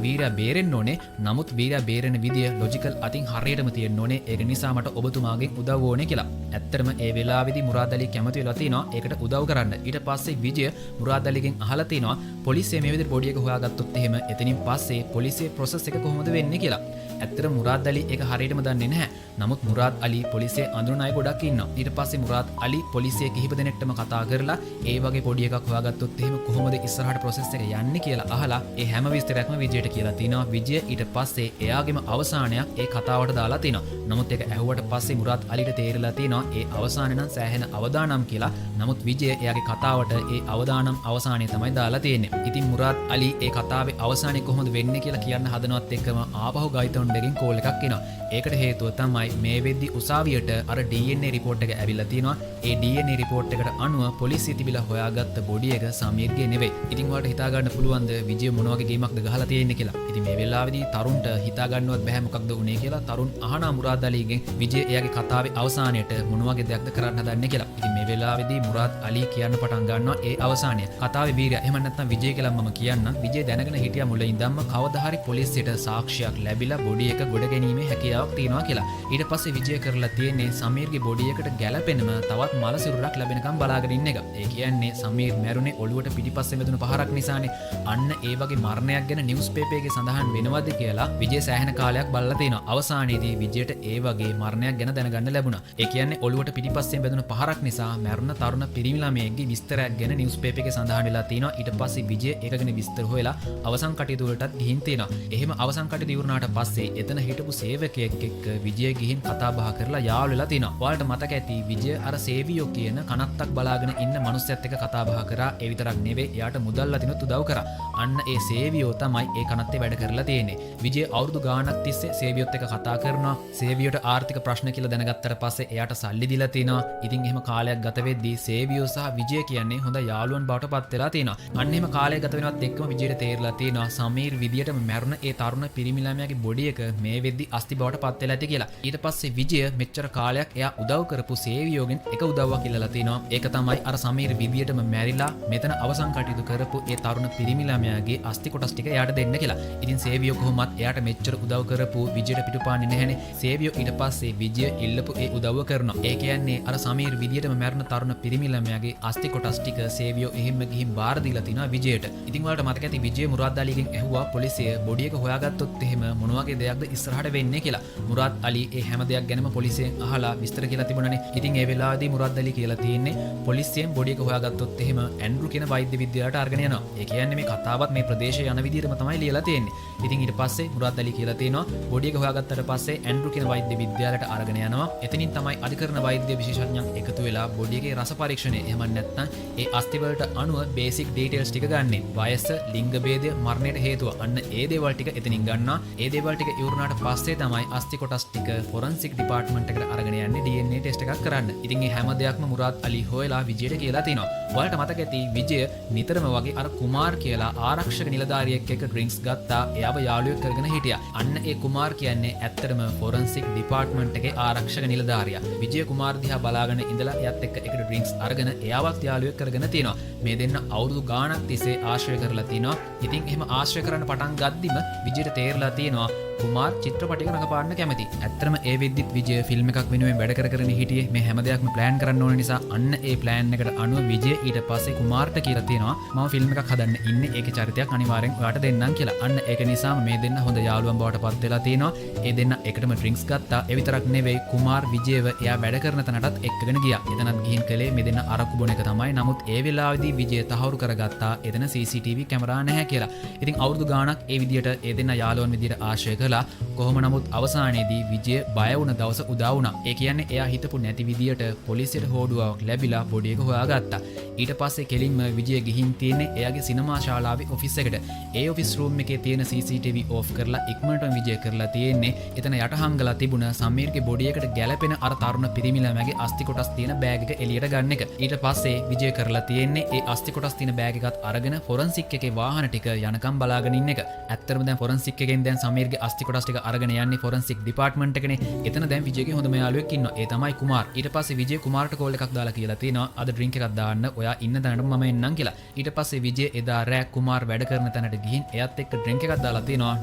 වීරයා බේරෙන්න ඕනේ. නමුත් වීරයා බේරෙන විදිය ලොජිකල් අතින් හරියටම තියෙන්න ඕනේ. ඒක නිසා මට ඔබතුමාගෙන් උදව් ඕනේ කියලා. ඇත්තටම ඒ වෙලාවේදී මුරාද් අලි කැමති වෙලා තිනවා ඒකට උදව් කරන්න. ඊට පස්සේ විජය මුරාද් අලිගෙන් අහලා තිනවා පොලිසිය මේ විදිහට බොඩි එක හොයාගත්තොත් එහෙම එතනින් පස්සේ පොලිසියේ ප්‍රොසෙස් එක කොහොමද වෙන්නේ කියලා. ඇත්තට මුරාද් අලි ඒක හරියටම දන්නේ නැහැ. නමුත් මුරාද් අලි පොලිසියේ අඳුරන අය ගොඩක් ඉන්නවා. ඊට පස්සේ මුරාද් අලි පොලිසිය කිහිප දෙනෙක්ටම කතා කරලා ඒ වගේ පොඩි එකක් හොයාගත්තොත් එහෙම කොහොමද ඉස්සරහට ප්‍රොසෙස් එක යන්නේ කියලා අහලා ඒ හැම විස්තරයක්ම විජයට කියලා තිනවා. විජය ඊට පස්සේ එයාගේම අවසානයක් ඒ කතාවට දාලා තිනවා. නමුත් ඒක ඇහුවට පස්සේ මුරාද් අලිට තේරිලා තිනවා ඒ අවසානය නම් සෑහෙන අවදානම් කියලා. නමුත් විජය එයාගේ කතාවට ඒ අවදානම් අවසානය තමයි දාලා තියෙන්නේ. ඉතින් මුරාද් අලි ඒ කතාවේ අවසානය කොහොමද වෙන්නේ කියලා කියන්න හදනවත් එක්කම ආපහු ගයිතොණ්ඩගෙන් කෝල් එකක් එනවා. ඒකට හේතුව තමයි මේ වෙද්දි උසාවියට අර DNA රිපෝට් එක ඇවිල්ලා තිනවා. ඒ DNA රිපෝට් එකට අනුව පොලිසිය තිබිලා හොයාගත්ත බොඩි එක සමීර්ගේ නෙවෙයි. ඉතින් ඔයාලට හිතා ගන්න පුළුවන්ද විජය මොන වගේ ගේමක්ද ගහලා තියෙන්නේ කියලා. ඉතින් මේ වෙලාවේදී තරුන්ට හිතා ගන්නවත් බැහැ මොකක්ද උනේ කියලා. තරුන් අහනා මුරාද් අලිගෙන් විජය එයාගේ කතාවේ අවසානයේට මොන වගේ දෙයක්ද කරන්න හදන්නේ කියලා. ඉතින් මේ වෙලාවේදී මුරාද් අලි කියන්න පටන් ගන්නවා ඒ අවසානය. කතාවේ වීරයා එහෙම නැත්නම් විජය කියලා මම කියන්නම්. විජය දැනගෙන හිටියා මුලින් ඉඳන්ම කවදා හරි පොලිසියට සාක්ෂියක් ලැබිලා බොඩි එක ගොඩ ගැනීමේ හැකියාවක් තියෙනවා කියලා. ඊට පස්සේ විජය කරලා තියෙන්නේ සමීර්ගේ බොඩි එකට ගැළපෙනම තවත් මල සිරුරක් ලැබෙනකම් බලාගෙන ඉන්න එක. ඒ කියන්නේ සමීර් මැරුණේ ඔළුවට පිටිපස්සේ වැදුණු පහරක් නිසානේ. අන්න ඒ වගේ මරණයක් ගැන නිවුස් පේපර් එකේ සඳහන් වෙනවද කියලා විජය සෑහෙන කාලයක් බලලා තිනවා. අවසානයේදී විජයට ඒ ඒ වගේ මරණයක් ගැන දැනගන්න ලැබුණා. ඒ කියන්නේ ඔළුවට පිටිපස්සෙන් වැදුණු පහරක් නිසා මැරුණ තරුණ පිරිමි ළමයෙක්ගේ විස්තරයක් ගැන නිවුස් පේපර් එකේ සඳහන් වෙලා තිනවා. ඊට පස්සේ විජය ඒක ගැන විස්තර හොයලා අවසන් කටයුතු වලටත් ගිහින් තියෙනවා. එහෙම අවසන් කටයුතු ඉවරනාට පස්සේ එතන හිටපු සේවකයෙක් එක්ක විජය ගිහින් කතා බහ කරලා යාළු වෙලා තිනවා. ඔයාලට මතක ඇති විජය අර සේවියෝ කියන කනත්තක් බලාගෙන ඉන්න මනුස්සයත් එක්ක කතා බහ කරා. ඒ විතරක් නෙවෙයි එයාට මුදල් ලතිනුත් උදව් කරා. අන්න ඒ සේවියෝ තමයි ඒ කනත්තේ වැඩ කරලා තියෙන්නේ. විජය අවුරුදු ගාණක් තිස්සේ සේවියොත් එක්ක කතා කරනවා. සේවියෝට ආර්ථික ප්‍රශ්න කියලා දැනගත්තට පස්සේ එයාට සල්ලි දීලා තිනවා. ඉතින් එහෙම කාලයක් ගත වෙද්දී සේවියෝ සහ විජය කියන්නේ හොඳ යාළුවන් බවට පත් වෙලා තිනවා. අන්න එහෙම කාලයක් ගත වෙනවත් එක්කම විජයට තේරලා තිනවා සමීර් විදියටම මැරුණ ඒ තරුණ පිරිමි ළමයාගේ බොඩි එක මේ වෙද්දී අස්ති බවට පත් වෙලා ඇති කියලා. ඊට පස්සේ විජය මෙච්චර කාලයක් එයා උදව් කරපු සේවියෝගෙන් එක උදව්වක් ඉල්ලලා තිනවා. ඒක තමයි අර සමීර් විදියටම මැරිලා මෙතන අවසන් කටයුතු කරපු ඒ තරුණ පිරිමි ළමයාගේ අස්ති කොටස් ටික එයාට දෙන්න කියලා. ඉතින් සේවියෝ කොහොමත් එයාට මෙච්චර උදව් කරපු විජයට පිටුපාන්නේ නැහැනේ. සේවියෝ ඊට පස්සේ විජය ඉල්ලපු ඒ උදව්ව කරනවා. ඒ කියන්නේ අර සමීර් විදියටම මැරුණ තරුණ පිරිමි ළමයාගේ අස්ති කොටස් ටික සේවියෝ එහෙම ගිහින් බාර දීලා තිනවා විජයට. ඉතින් ඔයාලට මතක ඇති විජය මුරාද් අලිගෙන් ඇහුවා පොලිසිය බොඩි එක හොයාගත්තොත් එහෙම මොන වගේ දෙයක්ද ඉස්සරහට වෙන්නේ කියලා. මුරාද් අලි ඒ හැම දෙයක් ගැනම පොලිසියෙන් අහලා විස්තර කියලා තිබුණානේ. ඉතින් ඒ වෙලාවේදී මුරාද් අලි කියලා තියෙන්නේ පොලිසියෙන් බොඩි එක හොයාගත්තොත් එහෙම ඇන්ඩ්‍රු කියන වෛද්‍ය විද්‍යාලයට අරගෙන යනවා. ඒ කියන්නේ මේ කතාවත් මේ ප්‍රදේශයේ යන විදිහටම තමයි ලියලා තියෙන්නේ. ඉතින් ඊට පස්සේ මුරාද් අලි කියලා තියෙනවා බොඩි එක හොයාගත්තට පස්සේ ඇන්ඩ්‍රු කියන වෛද්‍ය විද්‍යාලයට අරගෙන යනවා. එතනින් තමයි අධිකරණ වෛද්‍ය විශේෂඥයන් එකතු වෙලා බොඩි එකේ රස පරීක්ෂණය එහෙම නැත්නම් ඒ අස්ථි වලට අනුව බේසික් ඩීටේල්ස් ටික ගන්නෙ. වයස, ලිංග භේදය, මරණයට හේතුව අන්න ඒ දේවල් ටික එතනින් ගන්නවා. ඒ දේවල් ටික ඉවරනාට පස්සේ තමයි අස්ථි කොටස් ටික ෆොරන්සික් ඩිපාර්ට්මන්ට් එකට අරගෙන යන්නේ DNA ටෙස්ට් එකක් කරන්න. ඉතින් මේ හැම දෙයක්ම මුරාද් අලි හොයලා විජයට කියලා තිනවා. ඔයාලට මතක ඇති විජය නිතරම වගේ අර කුමාර් කියලා ආරක්ෂක නිලධාරියෙක් එක්ක ඩ්‍රින්ක්ස් ගත්තා. එයාව යාළුවෙක් කරගෙන හිටියා. අන්න ඒ කුමාර් කියන්නේ ඇත්තටම ෆොරන්සික් ඩිපාර්ට්මන්ට් එකේ ආරක්ෂක නිලධාරියා. විජය කුමාර් දිහා බලාගෙන ඉඳලා එයාත් එක්ක එකට ඩ්‍රින්ක්ස් අරගෙන එයාවත් යාළුවෙක් කරගෙන තිනවා. මේ දෙන්න අවුරුදු ගාණක් තිස්සේ ආශ්‍රය කරලා තිනවා. ඉතින් එහෙම ආශ්‍රය කරන්න පටන් ගද්දිම විජයට තේරලා තියෙනවා කුමාර් චිත්‍රපටයක රඟපාන්න කැමති. ඇත්තටම ඒ වෙද්දිත් විජය ෆිල්ම් එකක් වෙනුවෙන් වැඩ කරගෙන හිටියේ. මේ හැම දෙයක්ම ප්ලෑන් කරන්න ඕන නිසා අන්න ඒ ප්ලෑන් එකට අනුව විජය ඊට පස්සේ කුමාර්ට කියලා තියෙනවා මම ෆිල්ම් එකක් හදන්න ඉන්නේ. ඒකේ චරිතයක් අනිවාර්යෙන් ඔයාට දෙන්නම් කියලා. අන්න ඒක නිසාම මේ දෙන්න හොඳ යාළුවන් බවට පත් වෙලා තියෙනවා. ඒ දෙන්න එකටම ඩ්‍රින්ක්ස් ගත්තා. ඒ විතරක් නෙවෙයි කුමාර් විජයව එයා වැඩ කරන තැනටත් එක්කගෙන ගියා. එතනත් ගිහින් කලේ මේ දෙන්න අරක්කු බොන එක තමයි. නමුත් ඒ වෙලාවේදී විජය තහවුරු කරගත්තා එතන CCTV කැමරා නැහැ කියලා. ඉතින් අවුරුදු ගාණක් ඒ විදියට ඒ දෙන්න යාළුවන් විදියට ආශ්‍රය කළා. කොහොම නමුත් අවසානයේදී විජය බය වුණ දවස උදා වුණා. ඒ කියන්නේ එයා හිතපු නැති විදියට පොලිසියට හෝඩුවාවක් ලැබිලා බොඩි එක හොයාගත්තා. ඊට පස්සේ කෙලින්ම විජය ගිහින් තියෙන්නේ එයාගේ සිනමා ශාලාවේ ඔෆිස් එකට. ඒ ඔෆිස් රූම් එකේ තියෙන CCTV ඕෆ් කරලා ඉක්මනටම විජය කරලා තියෙන්නේ එතන යට හංගලා තිබුණ සමීර්ගේ බොඩි එකට ගැලපෙන අර තරුණ පිරිමි ළමයාගේ අස්ථි කොටස් තියෙන බෑග් එක එළියට ගන්න එක. ඊට පස්සේ විජය කරලා තියෙන්නේ ඒ අස්ථි කොටස් තියෙන බෑග් එකත් අරගෙන ෆොරන්සික් එකේ වාහන ටික යනකම් බලාගෙන ඉන්න එක. ඇත්තටම දැන් ෆොරන්සික් එකෙන් දැන් සමීර්ගේ අස්ථි කොටස් ටික අරගෙන යන්නේ ෆොරන්සික් ඩිපාර්ට්මන්ට් එකනේ. එතන දැන් විජයගේ හොඳම යාළුවෙක් ඉන්නවා. ඒ තමයි කුමාර්. ඊට පස්සේ විජය කුමාර්ට කෝල් එකක් දාලා කියලා තියෙනවා අද ඩ්‍රින්ක් එකක් දාන්න ඔයා ඉන්න තැනට මම එන්නම් කියලා. ඊට පස්සේ විජය එදා රෑ කුමාර් වැඩ කරන තැනට ගිහින් එයාත් එක්ක ඩ්‍රින්ක් එකක් දාලා තියෙනවා.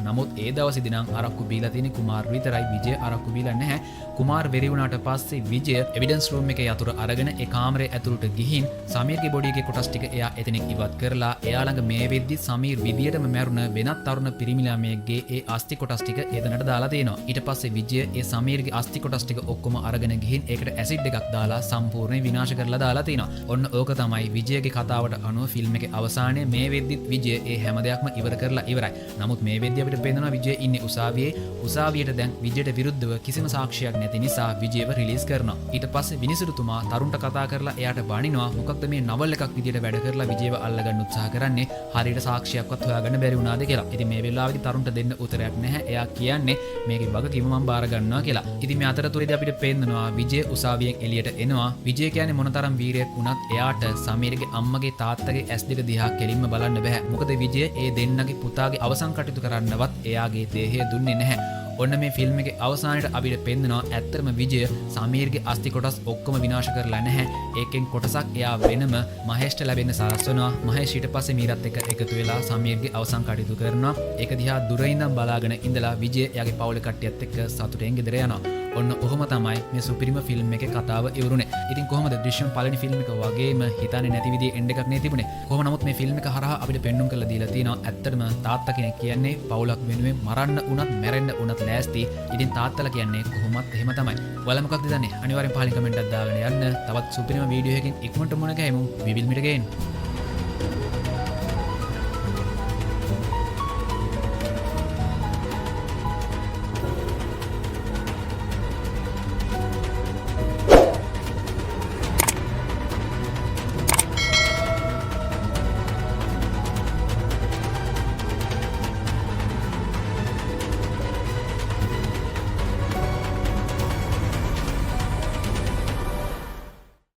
නමුත් ඒ දවසේදී නම් අරක්කු බීලා තියෙන්නේ කුමාර් විතරයි. විජය අරක්කු බීලා නැහැ. කුමාර් වෙරි වුණාට පස්සේ විජය එවිඩන්ස් රූම් එකේ යතුරු අරගෙන ඒ කාමරේ ඇතුළට ගිහින් සමීර්ගේ බොඩි එකේ කොටස් ටික එයා එතනින් ඉවත් කරලා එයා ළඟ මේ වෙද්දි සමීර් විදියටම මැරුණ වෙනත් තරුණ පිරිමි ළමයෙක්ගේ ඒ අස්ථි කොටස් ටික එතනට දාලා තියෙනවා. ඊට පස්සේ විජය ඒ සමීර්ගේ අස්ථි කොටස් ටික ඔක්කොම අරගෙන ගිහින් ඒකට ඇසිඩ් එකක් දාලා සම්පූර්ණයෙන් විනාශ කරලා දාලා තිනවා. ඔන්න ඕක තමයි විජයගේ කතාවට අනුව ෆිල්ම් එකේ අවසානයේ මේ වෙද්දිත් විජය ඒ හැම දෙයක්ම ඉවර කරලා ඉවරයි. නමුත් මේ වෙද්දි අපිට පේනවා විජය ඉන්නේ උසාවියට දැන් විජයට විරුද්ධව කිසිම සාක්ෂියක් නැති නිසා විජයව රිලීස් කරනවා. ඊට පස්සේ විනිසුරුතුමා තරුණට කතා කරලා එයාට බනිනවා මොකක්ද මේ නවල් එකක් විදියට වැඩ කරලා විජයව අල්ලගන්න උත්සාහ කරන්නේ හරියට සාක්ෂියක්වත් හොයාගන්න බැරි වුණාද කියලා. ඉතින් මේ වෙලාවේදී තරුණට දෙන්න උත්තරයක් නැහැ. එයා කියන්නේ මේකේ වගකීම මම බාර ගන්නවා කියලා. ඉතින් මේ අතරතුරේදී අපිට පේනවා විජය උසාවියෙන් එළියට එනවා. විජය කියන්නේ මොනතරම් වීරයෙක් වුණත් එයාට සමීරගේ අම්මගේ තාත්තගේ ඇස් දෙක දිහා කෙලින්ම බලන්න බෑ. මොකද විජය ඒ දෙන්නගේ පුතාගේ අවසන් කටයුතු කරන්නවත් එයාගේ දේහය දුන්නේ නැහැ. ඔන්න මේ ෆිල්ම් එකේ අවසානයේ අපිට පෙන්නනවා ඇත්තටම විජය සමීර්ගේ අස්ථි කොටස් ඔක්කොම විනාශ කරලා නැහැ. ඒකෙන් කොටසක් එයා වෙනම මහේෂ්ට ලැබෙන්න සලස්වනවා. මහේෂ් ඊට පස්සේ මීරත් එක්ක එකතු වෙලා සමීර්ගේ අවසන් කටයුතු කරනවා. ඒක දිහා දුරින් ඉඳන් බලාගෙන ඉඳලා විජය එයාගේ පවුලේ කට්ටියත් එක්ක සතුටෙන් ගෙදර යනවා. ඔන්න ඔහොම තමයි මේ සුපිරිම ෆිල්ම් එකේ කතාව ඉවරුනේ. ඉතින් කොහොමද දෘශ්‍යම් පළවෙනි ෆිල්ම් එක වගේම හිතන්නේ නැති විදිහේ එන්ඩ් එකක් නේ තිබුණේ. කොහොම නමුත් මේ ෆිල්ම් එක හරහා අපිට පෙන්눔 කරලා දීලා තියෙනවා ඇත්තටම තාත්තා කෙනෙක් කියන්නේ පවුලක් වෙනුවෙන් මරන්න උනත් මැරෙන්න උනත් ලෑස්ති. ඉතින් තාත්තලා කියන්නේ කොහොමත් එහෙම තමයි. ඔයාලා මොකක්ද දන්නේ? අනිවාර්යෙන් පහලින් කමෙන්ට් එකක් දාගෙන යන්න. තවත් සුපිරිම වීඩියෝ එකකින් ඉක්මනට මුණ ගැහෙමු. We will meet again.